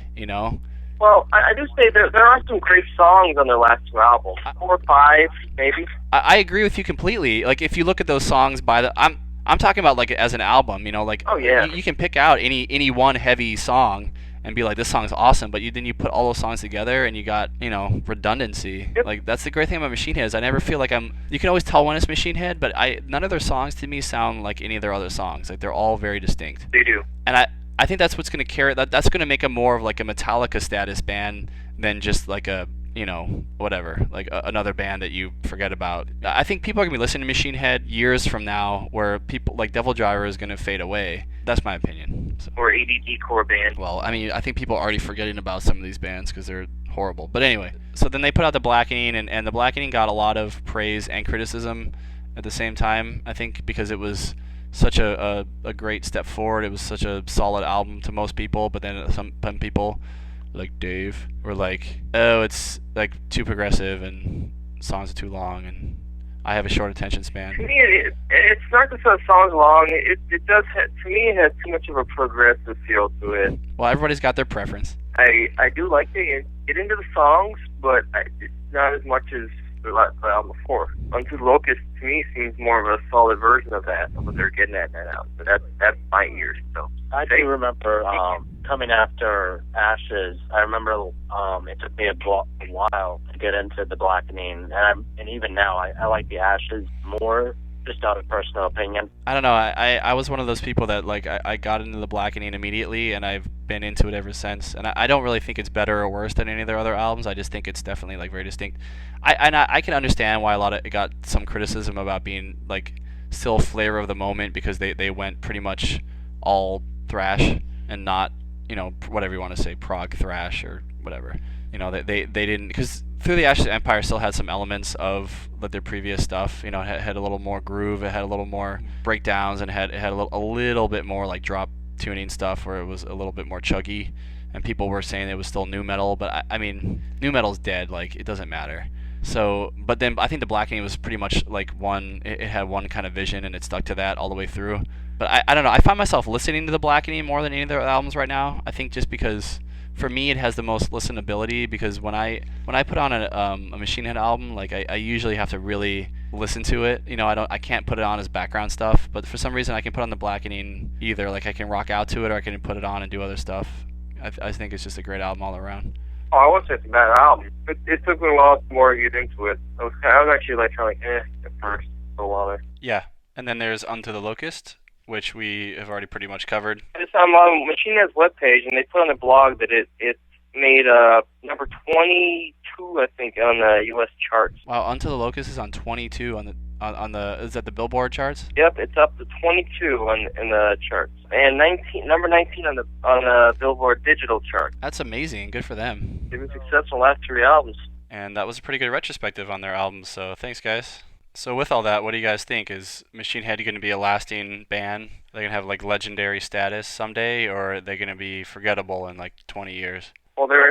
Well, I do say there are some great songs on their last 2 albums. 4 or 5, maybe. I agree with you completely. Like, if you look at those songs I'm talking about like as an album, like, oh, yeah. You can pick out any one heavy song and be like, this song's awesome, but then you put all those songs together and you got, redundancy. Yep. Like, that's the great thing about Machine Head is I never feel like you can always tell when it's Machine Head, but none of their songs to me sound like any of their other songs. Like, they're all very distinct. They do. And I think that's what's going to carry that's going to make them more of like a Metallica status band than just like a, you know, whatever, like another band that you forget about. I think people are going to be listening to Machine Head years from now, where people like Devildriver is going to fade away. That's my opinion. So. Or ADD core band. Well, I mean, I think people are already forgetting about some of these bands because they're horrible. But anyway, so then they put out The Blackening, and The Blackening got a lot of praise and criticism at the same time, I think, because it was such a great step forward. It was such a solid album to most people, but then some people, like Dave, were like, oh, it's like too progressive and songs are too long, and I have a short attention span. To me, it's not just that songs long. It does to me, it has too much of a progressive feel to it. Well, everybody's got their preference. I do like to get into the songs, but it's not as much as the album before. Unto The Locust, to me, seems more of a solid version of that, of what they're getting at in that album. But that's my ears. So I do remember coming after Ashes. I remember it took me a while to get into The Blackening, and even now I like the Ashes more, just out of personal opinion. I don't know. I was one of those people that like I got into The Blackening immediately, and I've been into it ever since. And I don't really think it's better or worse than any of their other albums. I just think it's definitely like very distinct. I can understand why a lot of it got some criticism about being like still flavor of the moment, because they went pretty much all thrash and not, you know, whatever you want to say, prog thrash or whatever. You know, they didn't, because Through the Ashes of Empire still had some elements of their previous stuff. You know, it had a little more groove, it had a little more breakdowns, and it had a little bit more like drop tuning stuff where it was a little bit more chuggy, and people were saying it was still nu metal, but I mean, nu metal's dead, like it doesn't matter. So, but then I think The Blackening was pretty much like it had one kind of vision, and it stuck to that all the way through. But I don't know, I find myself listening to The Blackening more than any of their albums right now. I think just because for me it has the most listenability, because when I put on a Machine Head album, like I usually have to really listen to it. You know, I can't put it on as background stuff, but for some reason I can put on The Blackening either, like I can rock out to it, or I can put it on and do other stuff. I think it's just a great album all around. Oh, I wouldn't say it's a bad album. It took me a while more to get into it. I was actually like kind of at first for a while there. Yeah, and then there's Unto The Locust, which we have already pretty much covered. It's on Machine Head's webpage, and they put on the blog that it made number 22, I think, on the U.S. charts. Wow, Unto The Locust is on 22 on the is that the Billboard charts? Yep, it's up to 22 in the charts, and number 19 on the Billboard digital chart. That's amazing. Good for them. They've been successful last 3 albums. And that was a pretty good retrospective on their albums. So thanks, guys. So with all that, what do you guys think? Is Machine Head going to be a lasting band? Are they going to have like legendary status someday, or are they going to be forgettable in like 20 years? Well, they were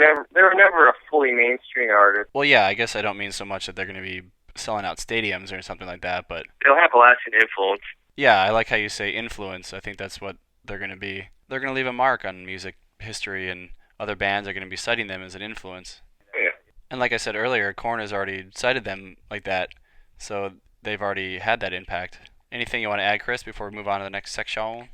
never a fully mainstream artist. Well, yeah, I guess I don't mean so much that they're going to be selling out stadiums or something like that, but they'll have a lasting influence. Yeah, I like how you say influence. I think that's what they're going to be. They're going to leave a mark on music history, and other bands are going to be citing them as an influence. Yeah. And like I said earlier, Korn has already cited them like that, so they've already had that impact. Anything you want to add, Chris, before we move on to the next section?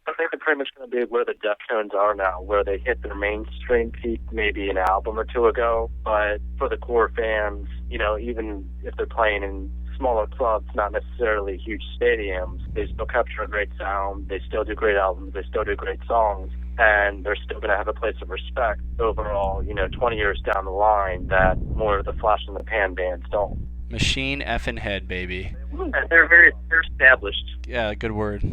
I think they're pretty much going to be where the Deftones are now, where they hit their mainstream peak maybe an album or two ago. But for the core fans, you know, even if they're playing in smaller clubs, not necessarily huge stadiums, they still capture a great sound, they still do great albums, they still do great songs, and they're still going to have a place of respect overall, you know, 20 years down the line, that more of the flash-in-the-pan bands don't. Machine effing Head, baby. They're established. Yeah, good word.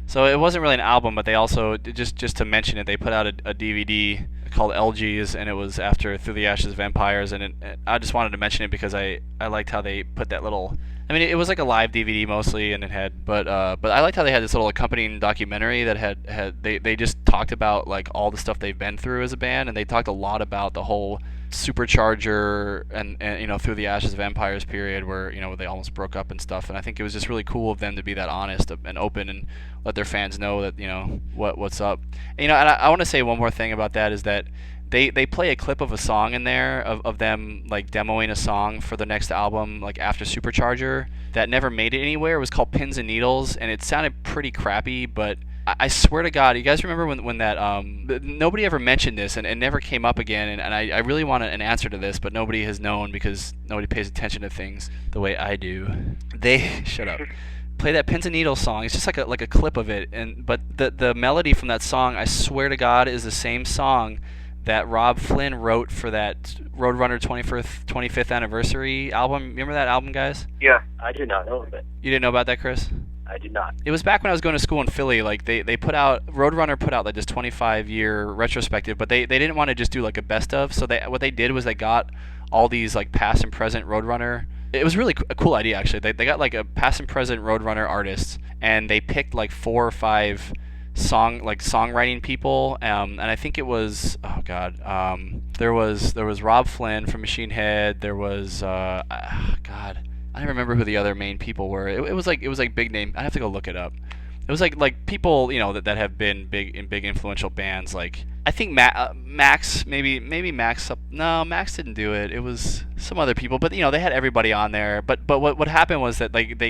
So it wasn't really an album, but they also, just to mention it, they put out a DVD called LGs, and it was after Through the Ashes of Empires, and I just wanted to mention it because I liked how they put that little, I mean, it was like a live DVD mostly, and it had, but I liked how they had this little accompanying documentary that had they just talked about like all the stuff they've been through as a band, and they talked a lot about the whole Supercharger and you know, Through the Ashes of Empires period where, you know, they almost broke up and stuff, and I think it was just really cool of them to be that honest and open and let their fans know that, you know, what's up. And, you know, and I want to say one more thing about that is that they play a clip of a song in there of them like demoing a song for the next album, like after Supercharger, that never made it anywhere. It was called Pins and Needles, and it sounded pretty crappy, but I swear to God, you guys remember when that nobody ever mentioned this, and it never came up again, and I really want an answer to this, but nobody has known because nobody pays attention to things the way I do. Shut up. play that Pins and Needles song. It's just like a clip of it, but the melody from that song, I swear to God, is the same song that Rob Flynn wrote for that Roadrunner 25th anniversary album. Remember that album, guys? Yeah. I did not know of it. You didn't know about that, Chris? I did not. It was back when I was going to school in Philly. Like they Roadrunner put out like this 25-year retrospective, but they didn't want to just do like a best of. So what they did was they got all these like past and present Roadrunner. It was really a cool idea, actually. They got like a past and present Roadrunner artists, and they picked like 4 or 5 songwriting people, and I think it was there was Rob Flynn from Machine Head. There was God, I don't remember who the other main people were. It was like big name. I have to go look it up. It was like people that have been big in big influential bands. Like I think Max, maybe Max. No, Max didn't do it. It was some other people, but they had everybody on there. But what happened was that like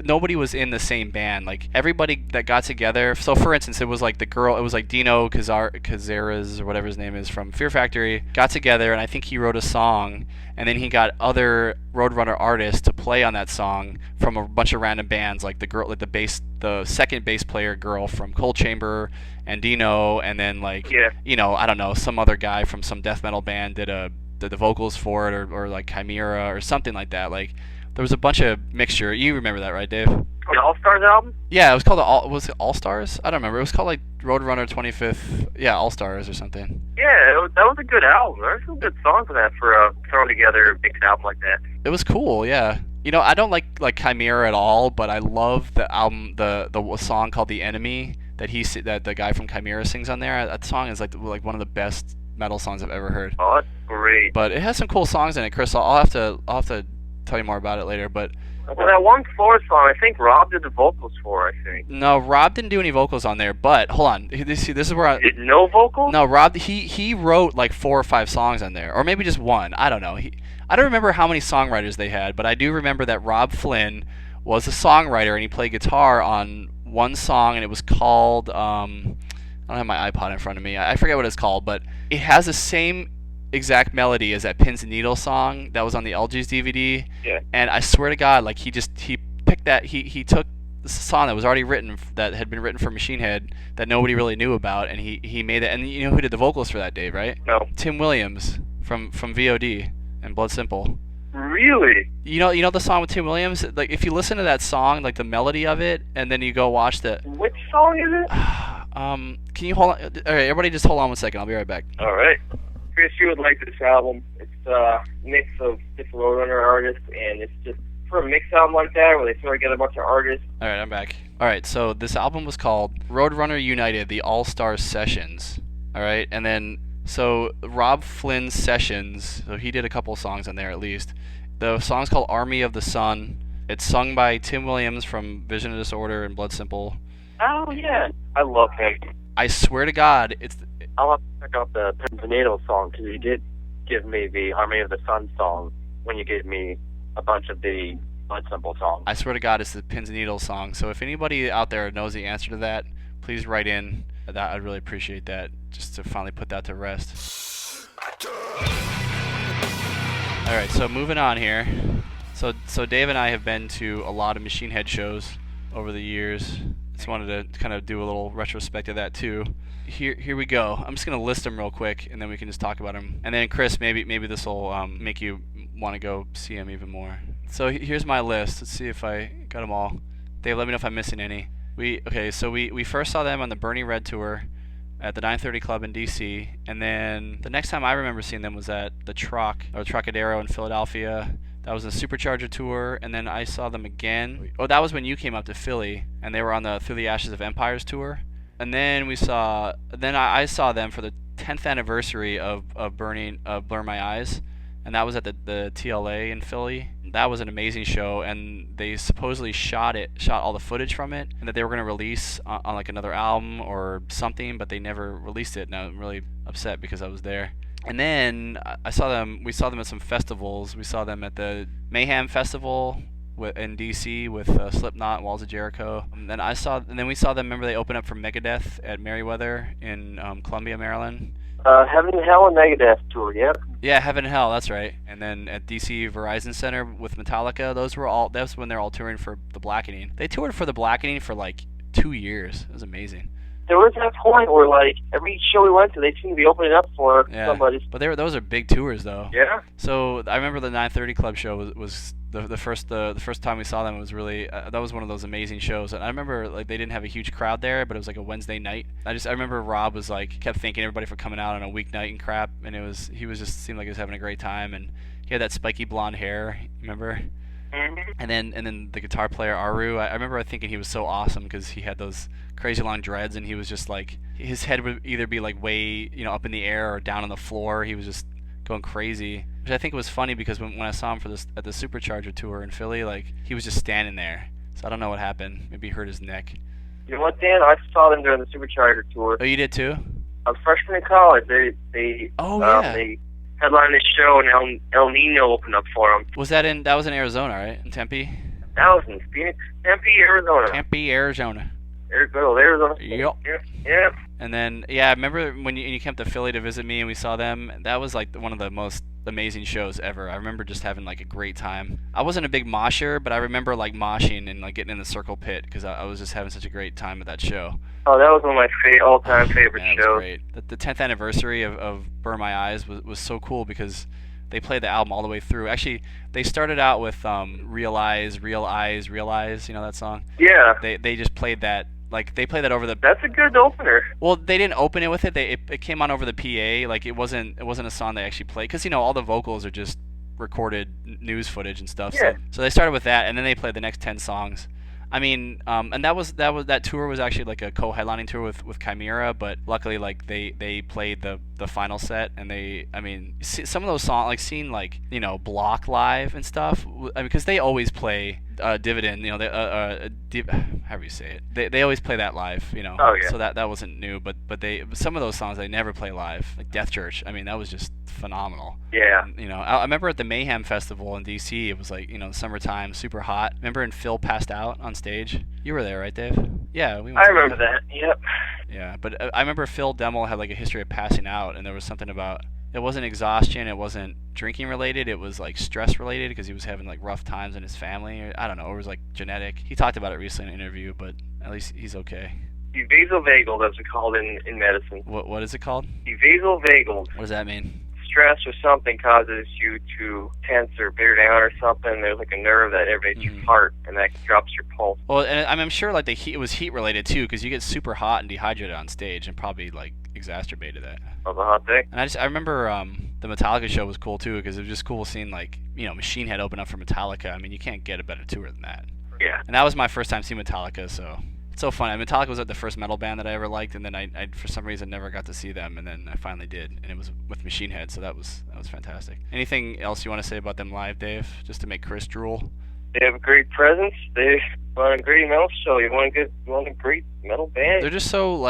nobody was in the same band. Like everybody that got together. So for instance, it was like the girl. It was like Dino Cazares or whatever his name is from Fear Factory got together, and I think he wrote a song, and then he got other Roadrunner artists to play on that song from a bunch of random bands, like the girl, like the second bass player girl from Cold Chamber, and Dino, and then like I don't know, some other guy from some death metal band did the vocals for it, or like Chimera or something like that. Like there was a bunch of mixture. You remember that, right, Dave? The All Stars album? Yeah, it was called was it All Stars? I don't remember. It was called like Roadrunner 25th, All Stars or something. Yeah, that was a good album. There were some good songs on that for throwing together a big album like that. It was cool, yeah. I don't like Chimera at all, but I love the album, the song called "The Enemy" that the guy from Chimera sings on there. That song is like one of the best metal songs I've ever heard. Oh, that's great. But it has some cool songs in it, Chris. I'll have to tell you more about it later. But well, that one Floor song, I think Rob did the vocals for. I think. No, Rob didn't do any vocals on there. But hold on, this is where I did no vocals. No, Rob he wrote like 4 or 5 songs on there, or maybe just one. I don't know. I don't remember how many songwriters they had, but I do remember that Rob Flynn was a songwriter, and he played guitar on one song, and it was called I don't have my iPod in front of me. I forget what it's called, but it has the same exact melody as that Pins and Needles song that was on the LG's DVD. Yeah. And I swear to God, like he picked that, he took the song that was already written, that had been written for Machine Head, that nobody really knew about, and he made it. And you know who did the vocals for that, Dave, right? No. Tim Williams from VOD and Bloodsimple. Really? You know the song with Tim Williams? Like if you listen to that song, like the melody of it, and then you go watch the Which song is it? Can you hold on? All right, everybody just hold on 1 second. I'll be right back. All right. Chris, you would like this album. It's a mix of different Roadrunner artists, and it's just for a mix album like that where they sort of get a bunch of artists. All right, I'm back. All right, so this album was called Roadrunner United, the All-Star Sessions. All right, and then so Rob Flynn's Sessions, so he did a couple songs on there at least. The song's called Army of the Sun. It's sung by Tim Williams from Vision of Disorder and Bloodsimple. Oh, yeah. I love him. I swear to God, I'll have to check out the Pins and Needles song, because you did give me the Army of the Sun song when you gave me a bunch of the Bloodsimple songs. I swear to God, it's the Pins and Needles song. So if anybody out there knows the answer to that, please write in. I'd really appreciate that, just to finally put that to rest. All right, so moving on here. So Dave and I have been to a lot of Machine Head shows over the years. Just wanted to kind of do a little retrospect of that too. Here we go. I'm just gonna list them real quick, and then we can just talk about them. And then Chris, maybe this will make you want to go see them even more. So here's my list. Let's see if I got them all. Dave, let me know if I'm missing any. So we first saw them on the Burning Red tour at the 930 Club in DC, and then the next time I remember seeing them was at the Trocadero in Philadelphia. That was a Supercharger tour, and then I saw them again. Oh, that was when you came up to Philly, and they were on the Through the Ashes of Empires tour. And then I saw them for the 10th anniversary of Blur My Eyes, and that was at the TLA in Philly. That was an amazing show, and they supposedly shot all the footage from it, and that they were going to release on like another album or something, but they never released it, and I'm really upset because I was there. And then we saw them at some festivals. We saw them at the Mayhem Festival in DC with Slipknot, Walls of Jericho. And then we saw them. Remember, they opened up for Megadeth at Merriweather in Columbia, Maryland. Heaven and Hell and Megadeth tour, yep. Yeah, Heaven and Hell, that's right. And then at DC Verizon Center with Metallica, that's when they're all touring for the Blackening. They toured for the Blackening for like 2 years. It was amazing. There was that point where, like, every show we went to, they seemed to be opening up for somebody. But those are big tours, though. Yeah. So I remember the 9:30 Club show was the first time we saw them. It was really that was one of those amazing shows. And I remember like they didn't have a huge crowd there, but it was like a Wednesday night. I remember Rob was like kept thanking everybody for coming out on a weeknight and crap, and he was just seemed like he was having a great time, and he had that spiky blonde hair. Remember? Mm-hmm. And then the guitar player Aru, I remember thinking he was so awesome because he had those crazy long dreads, and he was just like his head would either be like way up in the air or down on the floor. He was just going crazy, which I think was funny because when I saw him at the Supercharger tour in Philly, like he was just standing there. So I don't know what happened. Maybe he hurt his neck. You know what, Dan? I saw them during the Supercharger tour. Oh, you did too? I was a freshman in college. They headlined this show, and El Nino opened up for them. That was in Arizona, right? In Tempe? That was in Phoenix, Tempe, Arizona. Tempe, Arizona. Arizona. Yep. Yep. And then, I remember when you came to Philly to visit me and we saw them, that was like one of the most amazing shows ever. I remember just having like a great time. I wasn't a big mosher, but I remember like moshing and like getting in the circle pit because I was just having such a great time at that show. Oh, that was one of my all-time favorite shows. It was great. The 10th anniversary of Burn My Eyes was so cool because they played the album all the way through. Actually, they started out with Realize, Realize, Realize, you know that song? Yeah. They just played that. Like they played that over the. That's a good opener. Well, they didn't open it with it. It came on over the PA. Like it wasn't a song they actually played because all the vocals are just recorded news footage and stuff. Yeah. So they started with that, and then they played the next 10 songs. I mean, and that tour was actually like a co-headlining tour with Chimera, but luckily like they played the final set, and some of those songs like seeing like Block live and stuff. I mean, because they always play Dividend, however you say it. They always play that live, Oh yeah. So that wasn't new, but some of those songs they never play live, like Death Church. I mean, that was just phenomenal. Yeah. I remember at the Mayhem Festival in DC, it was like summertime, super hot. Remember, and Phil passed out on stage. You were there, right, Dave? Yeah, we went. I remember that. Yep. Yeah, but I remember Phil Demmel had like a history of passing out, and there was something about. It wasn't exhaustion, it wasn't drinking related, it was like stress related because he was having like rough times in his family. Or, I don't know, it was like genetic. He talked about it recently in an interview, but at least he's okay. The vasovagal, that's called in medicine. What is it called? The vasovagal. What does that mean? Stress or something causes you to tense or bear down or something. There's like a nerve that elevates your heart, and that drops your pulse. Well, and I'm sure like it was heat related too, because you get super hot and dehydrated on stage, and probably like exacerbated that. Of a hot day. And I remember the Metallica show was cool too, because it was just cool seeing like Machine Head open up for Metallica. I mean, you can't get a better tour than that. Yeah. And that was my first time seeing Metallica, so. So fun. Metallica was like the first metal band that I ever liked, and then I for some reason never got to see them, and then I finally did, and it was with Machine Head, so that was fantastic. Anything else you want to say about them live, Dave? Just to make Chris drool. They have a great presence. They want a great metal show. You want a great metal band. They're just so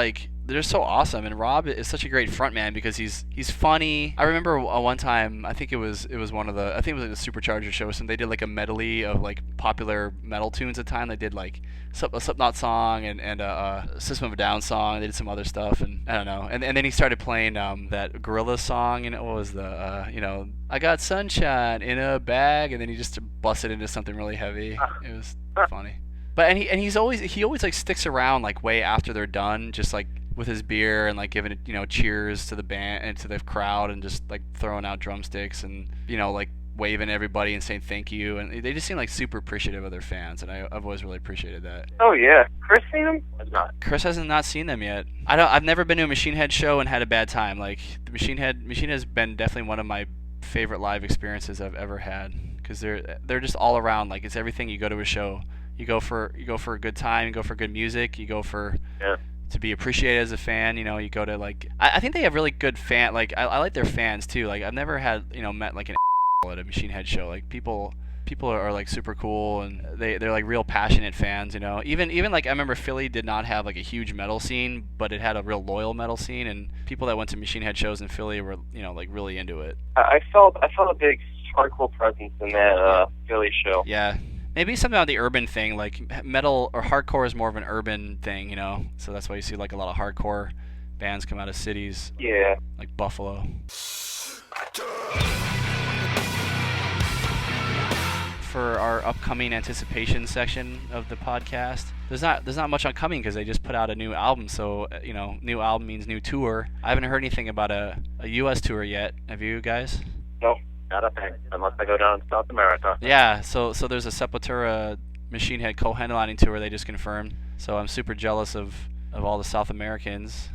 awesome, and Rob is such a great frontman because he's funny. I remember one time, I think it was like the Supercharger show, and they did like a medley of like popular metal tunes at the time. They did like a Slipknot song and a System of a Down song. They did some other stuff, and I don't know. And then he started playing that Gorillaz song. What was the I got sunshine in a bag, and then he just busted into something really heavy. It was funny. But he always like sticks around like way after they're done, just like with his beer and like giving it cheers to the band and to the crowd, and just like throwing out drumsticks and like waving at everybody and saying thank you, and they just seem like super appreciative of their fans, and I've always really appreciated that. Oh yeah, Chris seen them? I've not. Chris has not seen them yet. I've never been to a Machine Head show and had a bad time. Like the Machine Head has been definitely one of my favorite live experiences I've ever had, because they're just all around. Like it's everything. You go to a show, you go for a good time, you go for good music, you go for to be appreciated as a fan. You go to like I think they have really good fan. Like I like their fans too. Like I've never had met like an at a Machine Head show. Like people are like super cool, and they're like real passionate fans. Even like I remember Philly did not have like a huge metal scene, but it had a real loyal metal scene, and people that went to Machine Head shows in Philly were like really into it. I felt a big hardcore presence in that Philly show. Yeah. Maybe something about the urban thing, like metal or hardcore is more of an urban thing, so that's why you see like a lot of hardcore bands come out of cities Yeah. like Buffalo. For our upcoming anticipation section of the podcast, there's not much upcoming because they just put out a new album. So new album means new tour. I haven't heard anything about a U.S. tour yet. Have you guys? No, not a thing. Unless I go down to South America. Yeah. So there's a Sepultura Machine Head co-headlining tour they just confirmed. So I'm super jealous of all the South Americans.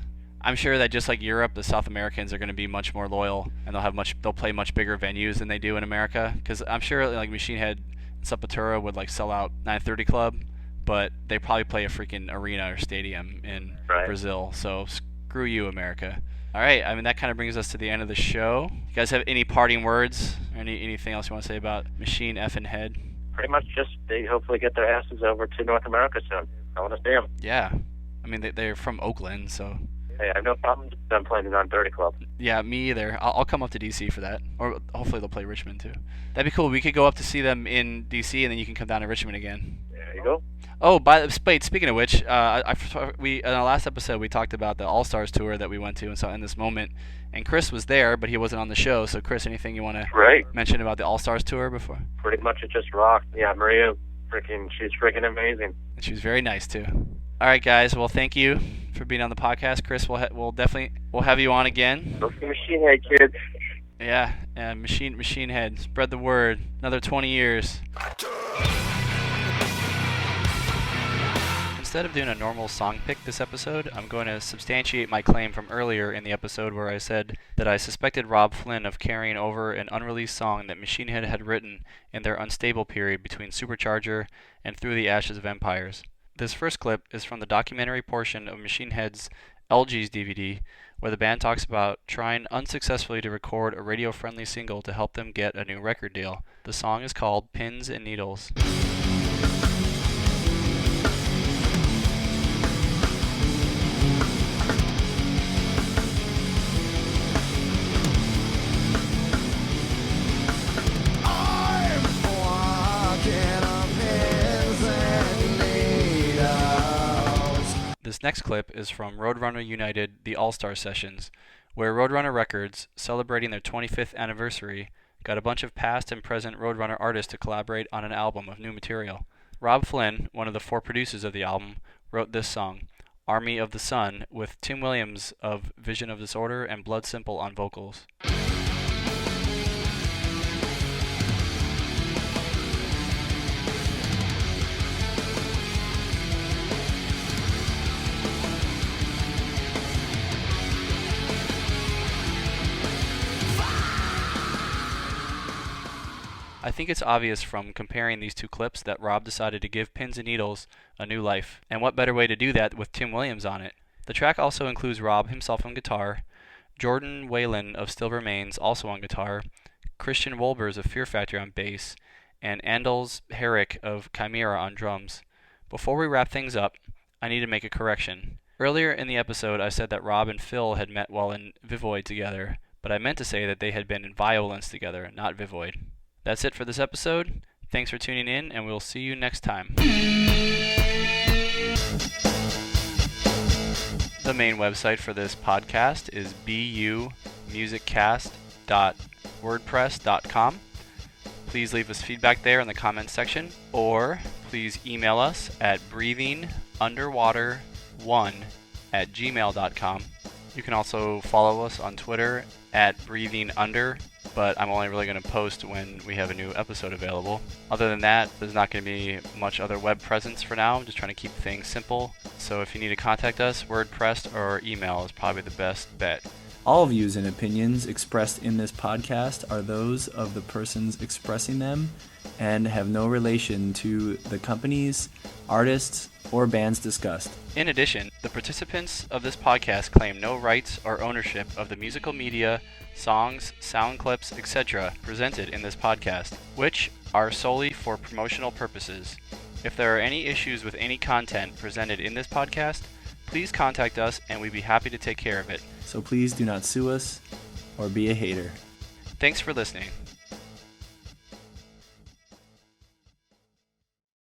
I'm sure that just like Europe, the South Americans are going to be much more loyal, and they'll play much bigger venues than they do in America. Because I'm sure like Machine Head and Sepultura would like sell out 930 Club, but they probably play a freaking arena or stadium in Brazil. So screw you, America. All right, I mean that kind of brings us to the end of the show. You guys have any parting words or anything else you want to say about Machine Effin' Head? Pretty much just they hopefully get their asses over to North America soon. I want to see them. Yeah, I mean they're from Oakland, so. Hey, I have no problem with them playing the 930 Club. Yeah, me either. I'll come up to DC for that, or hopefully they'll play Richmond too. That'd be cool. We could go up to see them in DC, and then you can come down to Richmond again. There you go. Oh, speaking of which, we in our last episode we talked about the All Stars tour that we went to, and so in this moment, and Chris was there, but he wasn't on the show. So Chris, anything you want to mention about the All Stars tour before? Pretty much it just rocked. Yeah, Maria, she's freaking amazing. And she was very nice too. All right, guys. Well, thank you for being on the podcast, Chris. We'll definitely have you on again. Go see Machine Head, kids. Yeah, Machine Head. Spread the word. Another 20 years. Instead of doing a normal song pick this episode, I'm going to substantiate my claim from earlier in the episode where I said that I suspected Rob Flynn of carrying over an unreleased song that Machine Head had written in their unstable period between Supercharger and Through the Ashes of Empires. This first clip is from the documentary portion of Machine Head's LG's DVD, where the band talks about trying unsuccessfully to record a radio-friendly single to help them get a new record deal. The song is called Pins and Needles. This next clip is from Roadrunner United, the All-Star Sessions, where Roadrunner Records, celebrating their 25th anniversary, got a bunch of past and present Roadrunner artists to collaborate on an album of new material. Rob Flynn, one of the 4 producers of the album, wrote this song, Army of the Sun, with Tim Williams of Vision of Disorder and Bloodsimple on vocals. I think it's obvious from comparing these two clips that Rob decided to give Pins and Needles a new life, and what better way to do that with Tim Williams on it. The track also includes Rob himself on guitar, Jordan Whalen of Still Remains also on guitar, Christian Wolbers of Fear Factory on bass, and Anders Herrick of Chimera on drums. Before we wrap things up, I need to make a correction. Earlier in the episode I said that Rob and Phil had met while in Vivoid together, but I meant to say that they had been in Violence together, not Vivoid. That's it for this episode. Thanks for tuning in, and we'll see you next time. The main website for this podcast is bumusicast.wordpress.com. Please leave us feedback there in the comments section, or please email us at breathingunderwater1@gmail.com. You can also follow us on Twitter at breathingunder, but I'm only really going to post when we have a new episode available. Other than that, there's not going to be much other web presence for now. I'm just trying to keep things simple. So if you need to contact us, WordPress or email is probably the best bet. All views and opinions expressed in this podcast are those of the persons expressing them and have no relation to the companies, artists, or bands discussed. In addition, the participants of this podcast claim no rights or ownership of the musical media, songs, sound clips, etc. presented in this podcast, which are solely for promotional purposes. If there are any issues with any content presented in this podcast, please contact us and we'd be happy to take care of it. So please do not sue us or be a hater. Thanks for listening.